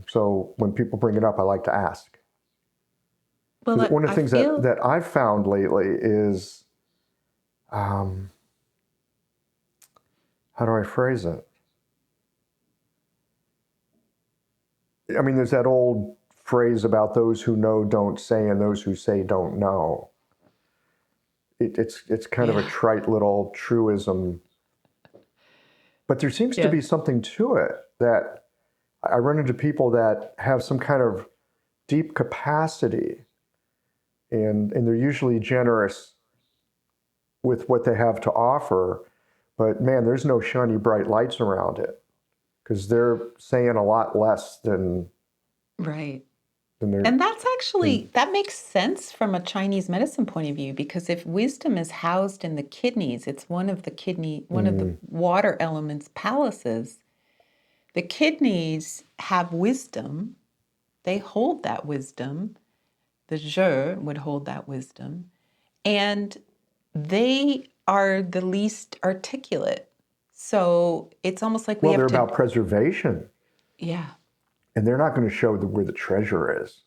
So when people bring it up, I like to ask. Well, one of the things that I've found lately is, how do I phrase it? I mean, there's that old phrase about those who know don't say and those who say don't know. It's kind of a trite little truism. But there seems to be something to it, that I run into people that have some kind of deep capacity, and they're usually generous with what they have to offer. But man, there's no shiny bright lights around it, because they're saying a lot less than right. And that's actually, that makes sense from a Chinese medicine point of view, because if wisdom is housed in the kidneys, it's one of the water elements palaces. The kidneys have wisdom. They hold that wisdom. The Je would hold that wisdom. And they are the least articulate. So it's almost like they're about preservation. Yeah. And they're not going to show where the treasure is.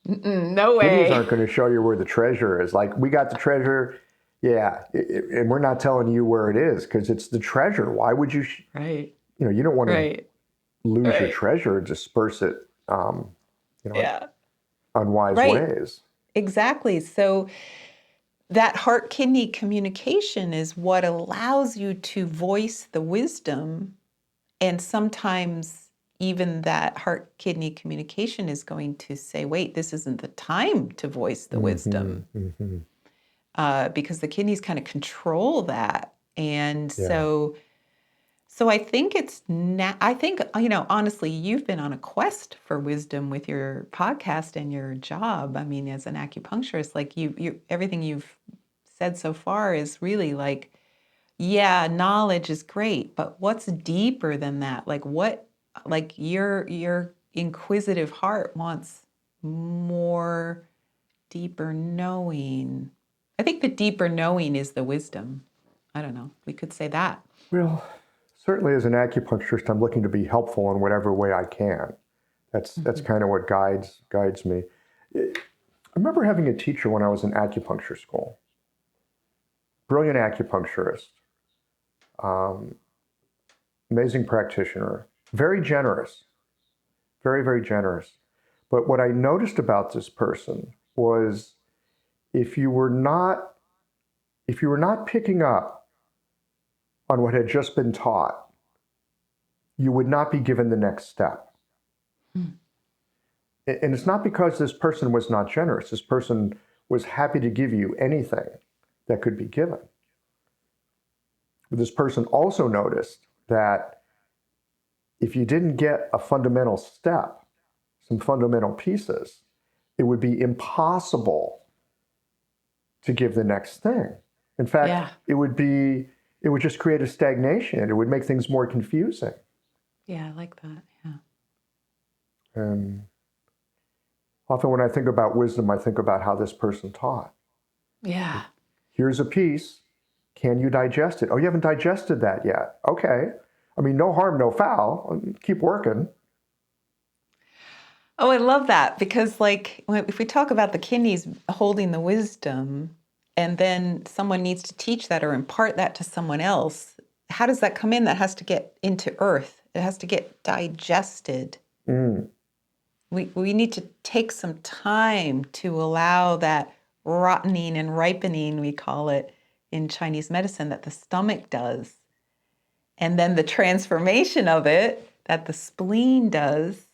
No way. Kidneys aren't going to show you where the treasure is. Like, we got the treasure, and we're not telling you where it is because it's the treasure. Why would you? Right. You don't want to lose your treasure, disperse it, unwise ways. Exactly. So that heart-kidney communication is what allows you to voice the wisdom, and sometimes even that heart-kidney communication is going to say, wait, this isn't the time to voice the wisdom. Because the kidneys kind of control that. And so I think honestly, you've been on a quest for wisdom with your podcast and your job. I mean, as an acupuncturist, like you everything you've said so far is really like, knowledge is great, but what's deeper than that? Like your inquisitive heart wants more deeper knowing. I think the deeper knowing is the wisdom. I don't know. We could say that. Well, certainly as an acupuncturist, I'm looking to be helpful in whatever way I can. That's kind of what guides me. I remember having a teacher when I was in acupuncture school. Brilliant acupuncturist. Amazing practitioner. Very generous. Very, very generous. But what I noticed about this person was if you were not picking up on what had just been taught, you would not be given the next step. And it's not because this person was not generous. This person was happy to give you anything that could be given. But this person also noticed that if you didn't get a fundamental step, some fundamental pieces, it would be impossible to give the next thing. In fact, it would just create a stagnation. It would make things more confusing. Yeah, I like that. Yeah. And often when I think about wisdom, I think about how this person taught. Yeah. Here's a piece. Can you digest it? Oh, you haven't digested that yet. Okay. I mean, no harm, no foul. Keep working. Oh, I love that, because like if we talk about the kidneys holding the wisdom, and then someone needs to teach that or impart that to someone else, how does that come in? That has to get into earth. It has to get digested. We need to take some time to allow that rottening and ripening, we call it in Chinese medicine, that the stomach does. And then the transformation of it that the spleen does,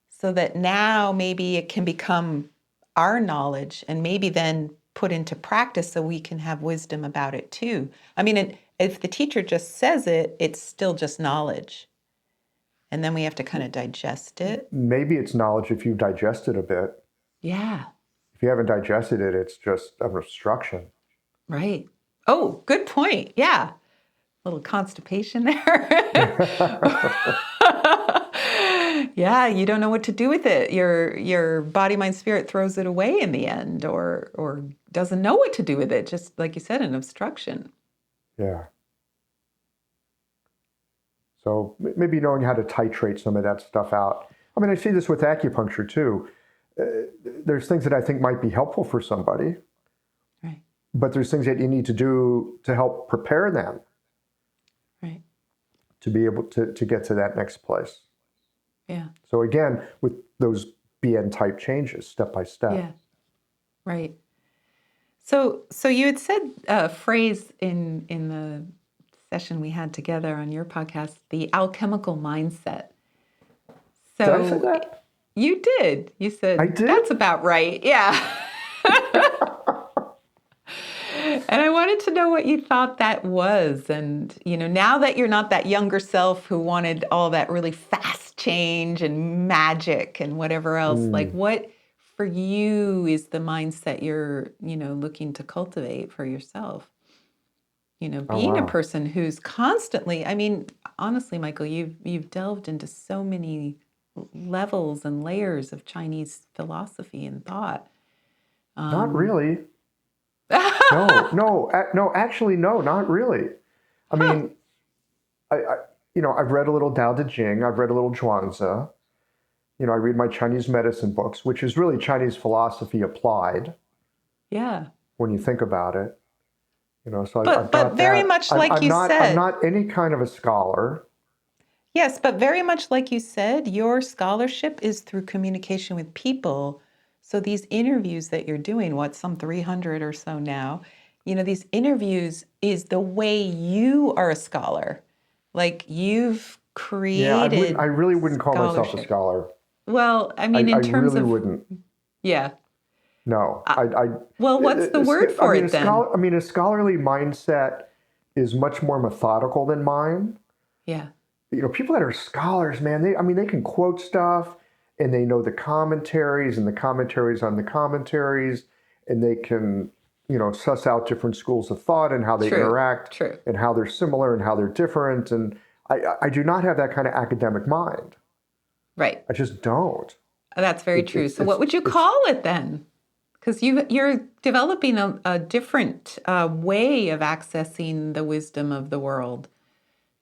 so that now maybe it can become our knowledge and maybe then put into practice so we can have wisdom about it too. I mean, if the teacher just says it, it's still just knowledge. And then we have to kind of digest it. Maybe it's knowledge if you've digested a bit. Yeah. If you haven't digested it, it's just an obstruction. Right. Oh, good point. Yeah. A little constipation there. Yeah, you don't know what to do with it. Your body, mind, spirit throws it away in the end, or doesn't know what to do with it. Just like you said, an obstruction. Yeah. So maybe knowing how to titrate some of that stuff out. I mean, I see this with acupuncture too. There's things that I think might be helpful for somebody, right? But there's things that you need to do to help prepare them, right, to be able to get to that next place. Yeah. So again, with those Bian-type changes, step by step. Yeah. Right. So you had said a phrase in the session we had together on your podcast, the alchemical mindset. So did I say that? You did. You said, I did? That's about right. Yeah. And I wanted to know what you thought that was. And, now that you're not that younger self who wanted all that really fast change and magic and whatever else, like what for you is the mindset you're, looking to cultivate for yourself? Being a person who's constantly, I mean, honestly, Michael, you've delved into so many levels and layers of Chinese philosophy and thought. Not really. No, actually, no, not really. I mean, I've read a little Tao Te Ching, I've read a little Zhuangzi. I read my Chinese medicine books, which is really Chinese philosophy applied. Yeah. When you think about it. So but very much like you said. I'm not any kind of a scholar. Yes, but very much like you said, your scholarship is through communication with people. So these interviews that you're doing, some 300 or so now, these interviews is the way you are a scholar. Like you've created. Yeah, I really wouldn't call myself a scholar. Well, I mean, in terms of. I really wouldn't. Yeah. No, well, what's the word for it then? A scholarly mindset is much more methodical than mine. Yeah. People that are scholars, man, they can quote stuff and they know the commentaries and the commentaries on the commentaries, and they can, suss out different schools of thought and how they interact and how they're similar and how they're different. And I do not have that kind of academic mind. Right. I just don't. That's very true. So what would you call it then? Because you're developing a different way of accessing the wisdom of the world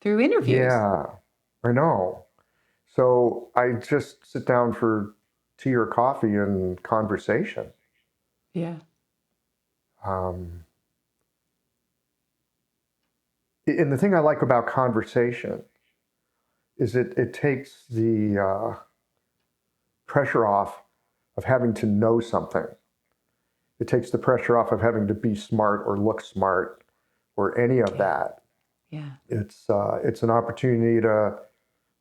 through interviews. Yeah, I know. So I just sit down for tea or coffee and conversation. Yeah. And the thing I like about conversation is it takes the pressure off of having to know something. It takes the pressure off of having to be smart or look smart or any of that. Yeah. It's an opportunity to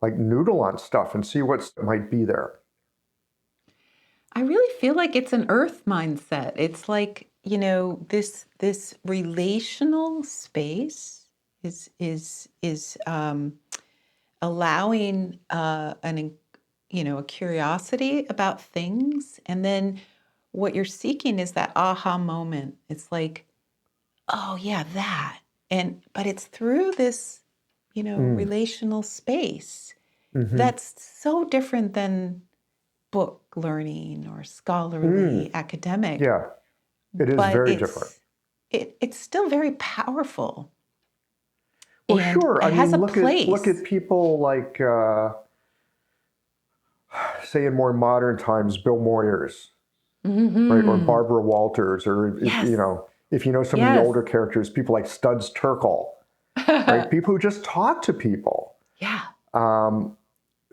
like noodle on stuff and see what might be there. I really feel like it's an earth mindset. It's like, this relational space is allowing a curiosity about things, and then what you're seeking is that aha moment. It's like, oh yeah, that, but it's through this, relational space that's so different than book learning or scholarly academic. Yeah, it is But very different. It's still very powerful. Well, And sure. it has a place. Look at people like, say, in more modern times, Bill Moyers, right, or Barbara Walters, or Yes. if you know some of the older characters, people like Studs Terkel, right? People who just talk to people. Yeah.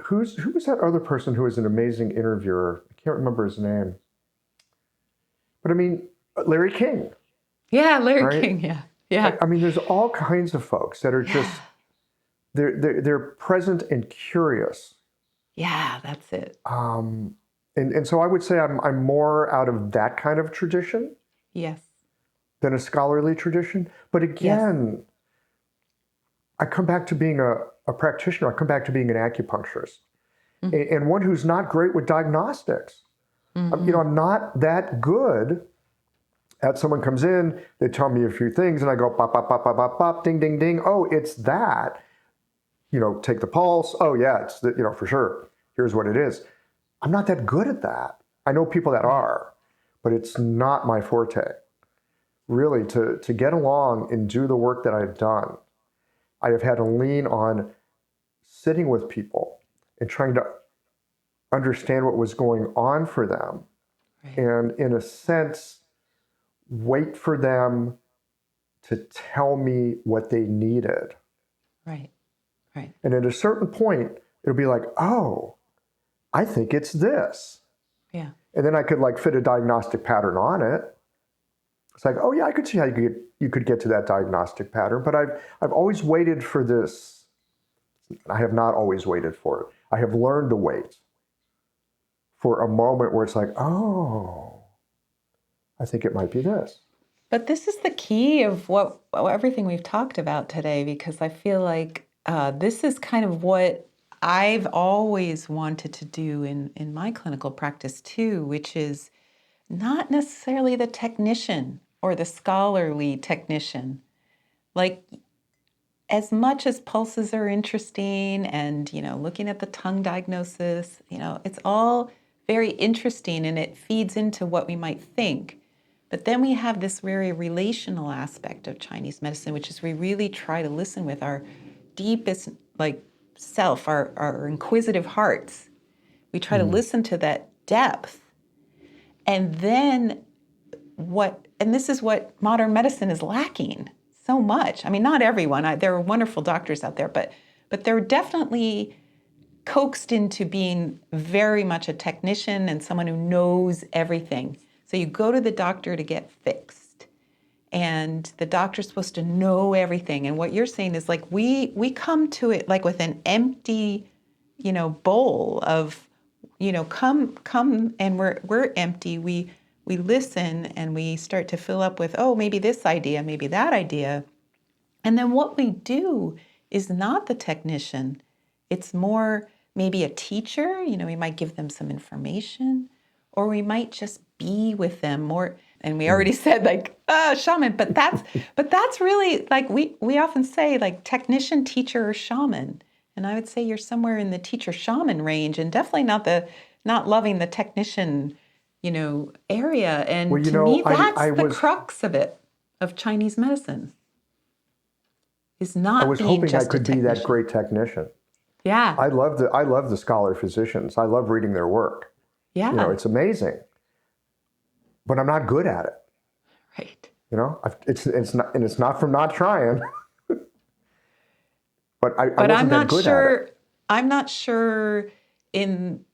Who was that other person who was an amazing interviewer? I can't remember his name. But I mean, Larry King. Yeah, Larry right? King, yeah. Yeah. I mean, there's all kinds of folks that are just, they're present and curious. Yeah, that's it. And so I would say I'm more out of that kind of tradition. Yes. Than a scholarly tradition. But again, I come back to being a practitioner. I come back to being an acupuncturist. And one who's not great with diagnostics. I'm not that good at someone comes in, they tell me a few things, and I go, bop, bop, bop, bop, bop, bop, ding, ding, ding. Oh, it's that. Take the pulse. Oh, yeah, it's for sure. Here's what it is. I'm not that good at that. I know people that are, but it's not my forte. Really, to get along and do the work that I've done, I have had to lean on sitting with people and trying to understand what was going on for them. Right. And in a sense, wait for them to tell me what they needed. Right, right. And at a certain point, it'll be like, oh, I think it's this. Yeah. And then I could fit a diagnostic pattern on it. It's like, oh yeah, I could see how you could get to that diagnostic pattern, but I've always waited for this. I have not always waited for it. I have learned to wait for a moment where it's like, oh, I think it might be this. But this is the key of everything we've talked about today, because I feel like this is kind of what I've always wanted to do in my clinical practice too, which is not necessarily the technician or the scholarly technician. Like, as much as pulses are interesting and, looking at the tongue diagnosis, it's all very interesting and it feeds into what we might think. But then we have this very relational aspect of Chinese medicine, which is we really try to listen with our deepest self, our inquisitive hearts. We try to listen to that depth. And then this is what modern medicine is lacking so much. I mean, not everyone. There are wonderful doctors out there, but they're definitely coaxed into being very much a technician and someone who knows everything. So you go to the doctor to get fixed, and the doctor's supposed to know everything. And what you're saying is we come to it with an empty, bowl of, come and we're empty. We listen and we start to fill up with, oh, maybe this idea, maybe that idea. And then what we do is not the technician. It's more maybe a teacher. We might give them some information, or we might just be with them more. And we already said shaman, but that's really we often say technician, teacher, or shaman. And I would say you're somewhere in the teacher shaman range, and definitely not loving the technician, area. And well, to me, that's the crux of it, of Chinese medicine. Is not. I was hoping I could be that great technician. Yeah. I love the scholar physicians. I love reading their work. Yeah. It's amazing. But I'm not good at it. Right. It's not from not trying. But I wasn't that good at it. I'm not sure in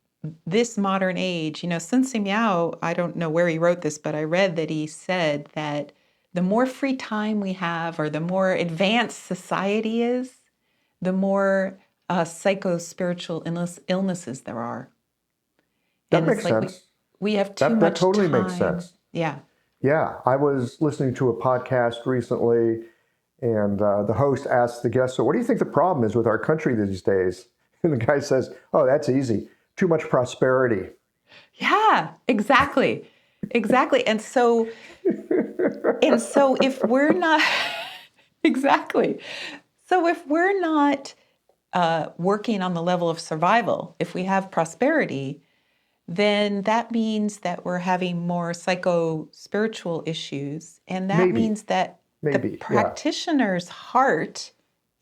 this modern age, Sun Tzu Miao, I don't know where he wrote this, but I read that he said that the more free time we have, or the more advanced society is, the more psycho-spiritual illnesses there are. That makes sense. We have too much That totally time. makes sense. Yeah. Yeah, I was listening to a podcast recently, and the host asked the guest, so what do you think the problem is with our country these days? And the guy says, oh, that's easy. Too much prosperity. Yeah, exactly. Exactly. And so if we're not, exactly. So if we're not working on the level of survival, if we have prosperity, then that means that we're having more psycho-spiritual issues. And that means that the practitioner's heart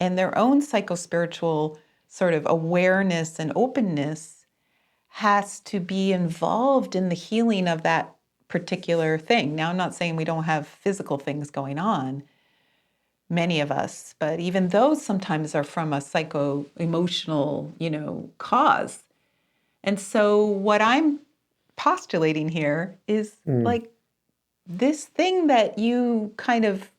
and their own psycho-spiritual sort of awareness and openness has to be involved in the healing of that particular thing. Now, I'm not saying we don't have physical things going on, many of us, but even those sometimes are from a psycho-emotional, cause. And so what I'm postulating here is like this thing that you kind of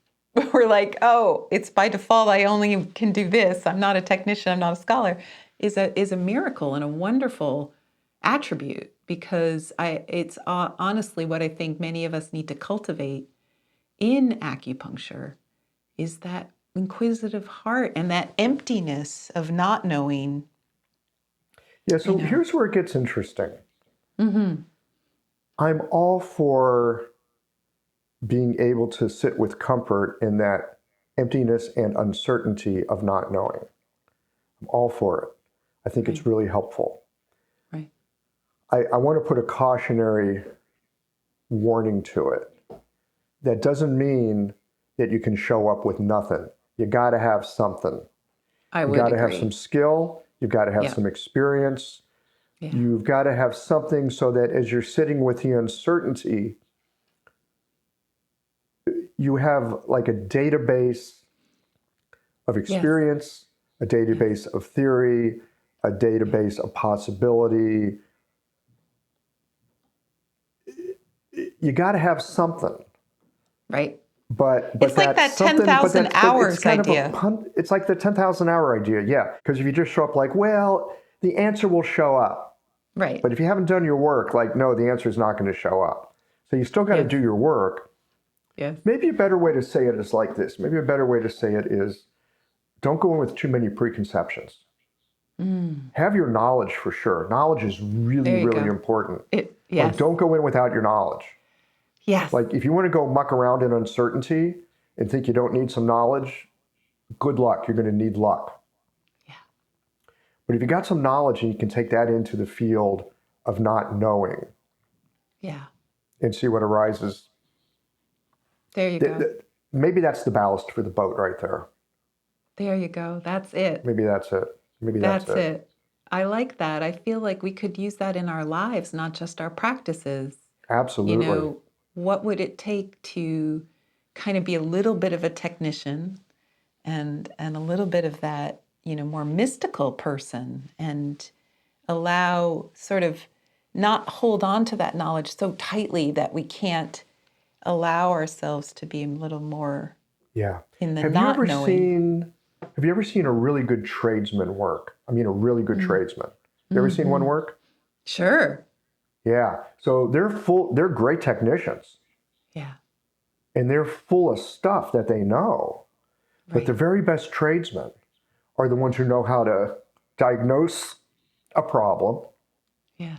were like, oh, it's by default, I only can do this. I'm not a technician, I'm not a scholar, is a miracle and a wonderful attribute, because it's honestly what I think many of us need to cultivate in acupuncture is that inquisitive heart and that emptiness of not knowing. Yeah, so here's where it gets interesting. I'm all for being able to sit with comfort in that emptiness and uncertainty of not knowing. I'm all for it. I think it's really helpful. Right. I want to put a cautionary warning to it. That doesn't mean that you can show up with nothing. You got to have something. You got to have some skill. You've got to have some experience. Yeah. You've got to have something so that as you're sitting with the uncertainty, you have like a database of experience, a database of theory, a database of possibility. You got to have something. Right. But it's like that 10,000 hours idea. It's like the 10,000 hour idea, yeah. Because if you just show up like, well, the answer will show up. Right. But if you haven't done your work, like, no, the answer is not going to show up. So you still got to do your work. Yes. Maybe a better way to say it is like this. Maybe a better way to say it is, don't go in with too many preconceptions. Have your knowledge for sure. Knowledge is really, really important. Like, don't go in without your knowledge. Yes. Like, if you want to go muck around in uncertainty and think you don't need some knowledge, good luck. You're going to need luck. Yeah. But if you got some knowledge and you can take that into the field of not knowing, and see what arises. There you go. Maybe that's the ballast for the boat right there. There you go. That's it. Maybe that's it. Maybe that's it. I like that. I feel like we could use that in our lives, not just our practices. Absolutely. What would it take to kind of be a little bit of a technician and a little bit of that, more mystical person, and allow sort of not hold on to that knowledge so tightly that we can't allow ourselves to be a little more in the not knowing. Have you ever seen a really good tradesman work? I mean, a really good tradesman. You ever seen one work? Sure. Yeah. So they're great technicians. Yeah. And they're full of stuff that they know. Right. But the very best tradesmen are the ones who know how to diagnose a problem. Yeah.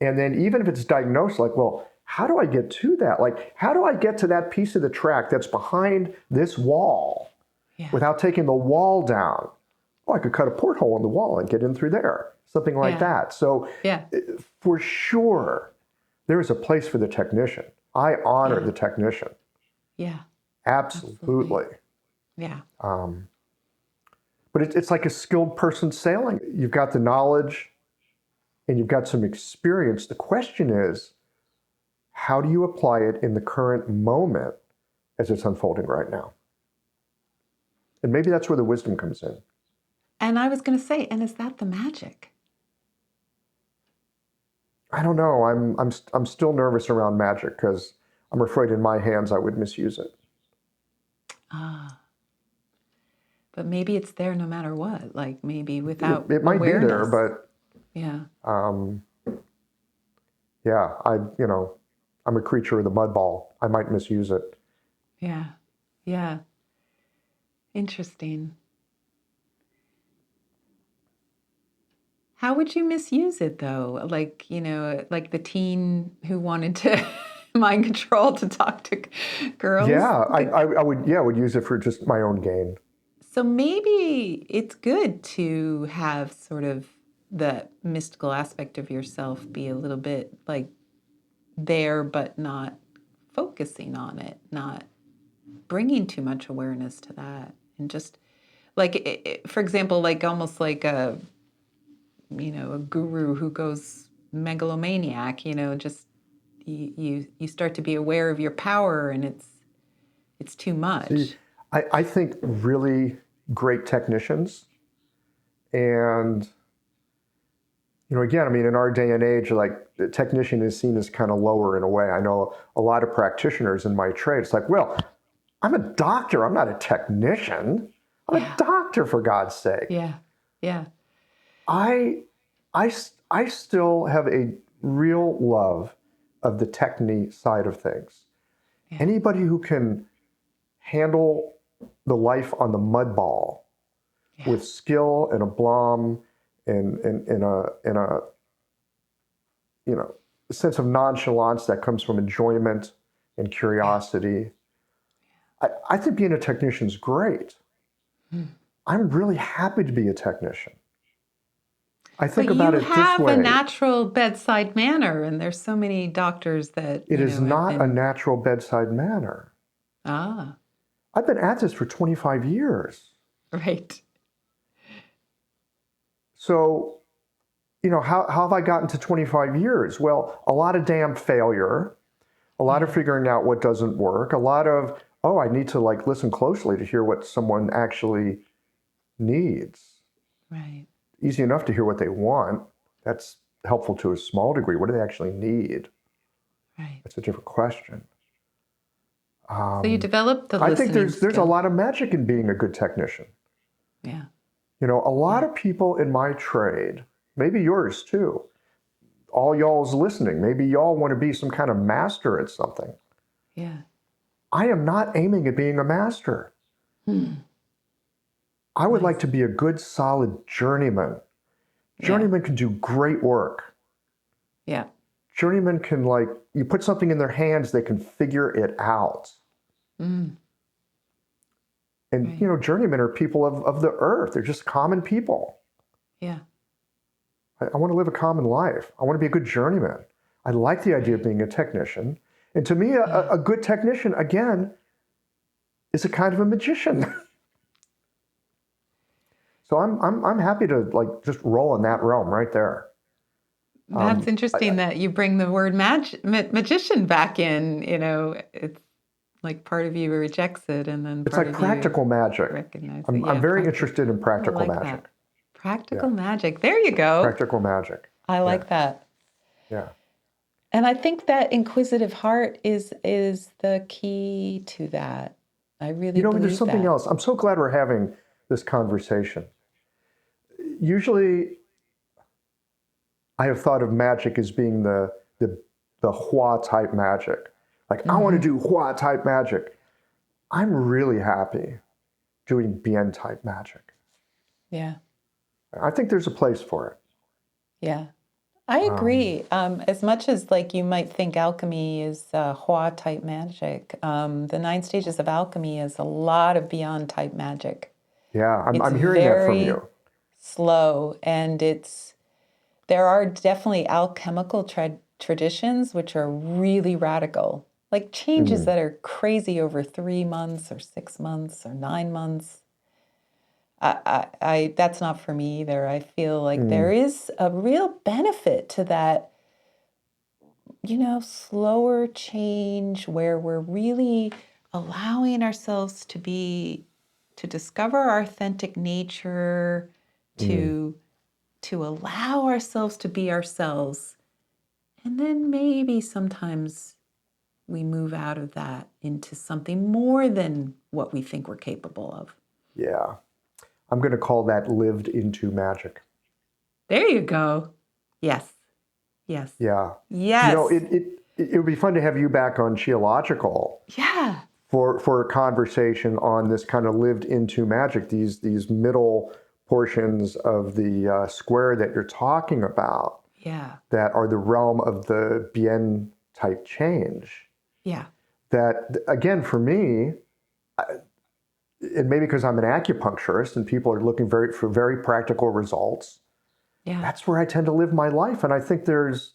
And then even if it's diagnosed, like, well, how do I get to that? Like, how do I get to that piece of the track that's behind this wall without taking the wall down? Oh, I could cut a porthole in the wall and get in through there. Something like that. So for sure, there is a place for the technician. I honor the technician. Yeah. Absolutely. Yeah. But it's like a skilled person sailing. You've got the knowledge and you've got some experience. The question is, how do you apply it in the current moment as it's unfolding right now? And maybe that's where the wisdom comes in. And I was going to say, and is that the magic? I don't know. I'm still nervous around magic because I'm afraid in my hands I would misuse it. But maybe it's there no matter what. Like maybe without it might awareness. be there, but Yeah, I'm a creature of the mud ball. I might misuse it. Yeah. Yeah. Interesting. How would you misuse it though? Like, like the teen who wanted to mind control to talk to girls. Yeah, I would use it for just my own gain. So maybe it's good to have sort of the mystical aspect of yourself be a little bit like there, but not focusing on it, not bringing too much awareness to that. And just like, for example, like almost like a guru who goes megalomaniac, just you start to be aware of your power and it's too much. See, I think really great technicians, and again, I mean, in our day and age, like the technician is seen as kind of lower in a way. I know a lot of practitioners in my trade. It's like, well, I'm a doctor. I'm not a technician. I'm a doctor, for God's sake. Yeah, yeah. I still have a real love of the technique side of things. Yeah. Anybody who can handle the life on the mud ball with skill and aplomb and a sense of nonchalance that comes from enjoyment and curiosity. I think being a technician is great. I'm really happy to be a technician. I think about it this way. You have a natural bedside manner, and there's so many doctors that it is not a natural bedside manner. Ah. I've been at this for 25 years. Right. So, how have I gotten to 25 years? Well, a lot of damn failure, a lot of figuring out what doesn't work, a lot of, I need to listen closely to hear what someone actually needs. Right. Easy enough to hear what they want. That's helpful to a small degree. What do they actually need? Right. That's a different question. So you develop the I think listening there's a lot of magic in being a good technician. Yeah. A lot of people in my trade, maybe yours too, all y'all's listening, maybe y'all want to be some kind of master at something. Yeah. I am not aiming at being a master. I would like to be a good, solid journeyman. Journeyman can do great work. Yeah. Journeyman can, you put something in their hands, they can figure it out. And, journeymen are people of the earth. They're just common people. Yeah. I want to live a common life. I want to be a good journeyman. I like the idea of being a technician. And to me, a good technician, again, is a kind of a magician. So I'm happy to just roll in that realm right there. That's interesting that you bring the word magician back in. It's like part of you rejects it, and then it's like practical magic. I'm very interested in practical magic. That. Practical magic. There you go. Practical magic. I like that. Yeah. And I think that inquisitive heart is the key to that. I really believe there's something that. else. I'm so glad we're having this conversation. Usually, I have thought of magic as being the Hua-type magic. I want to do Hua-type magic. I'm really happy doing Bian-type magic. Yeah. I think there's a place for it. Yeah. I agree. As much as you might think alchemy is Hua-type magic, the 9 stages of alchemy is a lot of Bian-type magic. Yeah, I'm hearing that from you. Slow, and there are definitely alchemical traditions which are really radical, like changes that are crazy over 3 months or 6 months or 9 months. I that's not for me either. I feel like there is a real benefit to that, slower change where we're really allowing ourselves to discover our authentic nature, to allow ourselves to be ourselves. And then maybe sometimes we move out of that into something more than what we think we're capable of. Yeah. I'm going to call that lived into magic. There you go. Yes. Yes. Yeah. Yes. You know, it would be fun to have you back on Qiological. Yeah. For a conversation on this kind of lived into magic, these middle portions of the square that you're talking about. Yeah. That are the realm of the Bian-type change. Yeah. That, again, for me, and maybe because I'm an acupuncturist and people are looking for very practical results, that's where I tend to live my life. And I think there's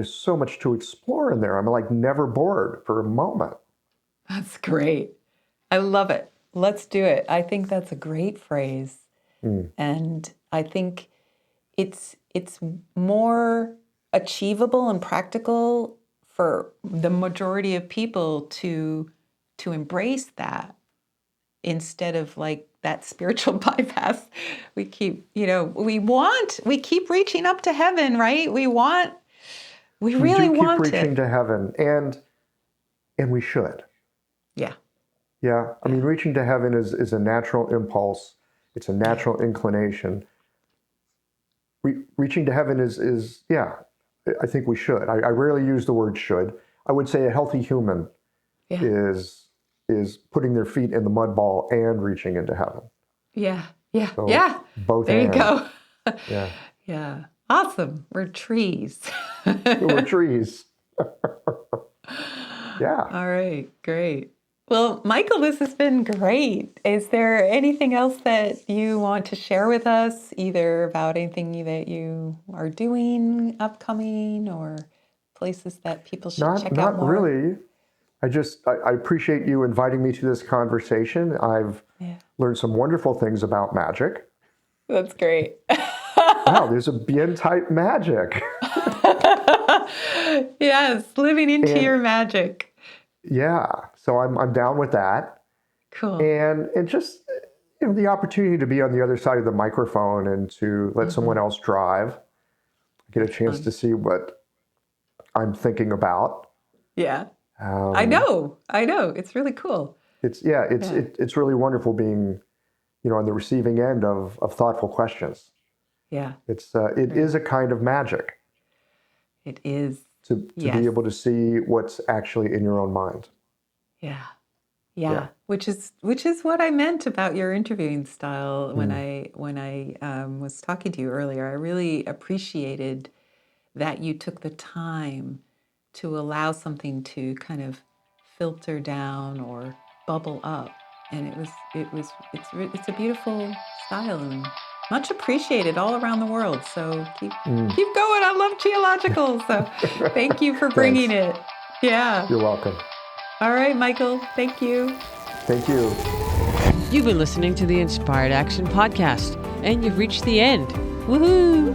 so much to explore in there. I'm like never bored for a moment. That's great. I love it. Let's do it. I think that's a great phrase. And I think it's more achievable and practical for the majority of people to embrace that instead of like that spiritual bypass. We keep, we keep reaching up to heaven, right? We really want keep reaching it. to heaven, and we should. Yeah. Yeah. I mean, reaching to heaven is a natural impulse. It's a natural inclination. Reaching to heaven is I think we should. I rarely use the word should. I would say a healthy human is putting their feet in the mud ball and reaching into heaven. Yeah. Yeah. So Yeah. Both there and. you go. Yeah. Yeah. Awesome. We're trees. We're trees. Yeah. All right. Great. Well, Michael, this has been great. Is there anything else that you want to share with us, either about anything that you are doing upcoming or places that people should check out more? Not really. I appreciate you inviting me to this conversation. I've learned some wonderful things about magic. That's great. Wow, there's a Bian-type magic. Yes, living into your magic. Yeah, so I'm down with that. Cool. And just the opportunity to be on the other side of the microphone and to let someone else drive, get a chance to see what I'm thinking about. Yeah. I know. It's really cool. It's really wonderful being, on the receiving end of thoughtful questions. Yeah. It is a kind of magic. It is. To be able to see what's actually in your own mind. Yeah. Which is what I meant about your interviewing style when I was talking to you earlier. I really appreciated that you took the time to allow something to kind of filter down or bubble up, and it's a beautiful style and much appreciated all around the world. So keep going. I love Qiological. So thank you for bringing it. Yeah. You're welcome. All right, Michael. Thank you. Thank you. You've been listening to the Inspired Action Podcast, and you've reached the end. Woohoo!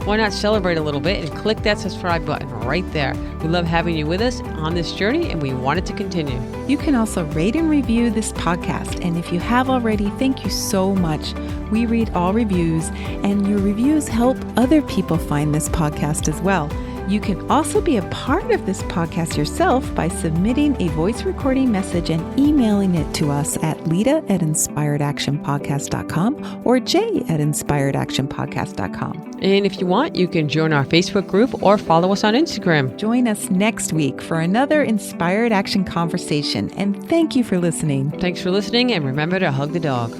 Why not celebrate a little bit and click that subscribe button right there. We love having you with us on this journey, and we want it to continue. You can also rate and review this podcast. And if you have already, thank you so much. We read all reviews, and your reviews help other people find this podcast as well. You can also be a part of this podcast yourself by submitting a voice recording message and emailing it to us at leta@inspiredactionpodcast.com or jay@inspiredactionpodcast.com. And if you want, you can join our Facebook group or follow us on Instagram. Join us next week for another Inspired Action conversation. And thank you for listening. Thanks for listening, and remember to hug the dog.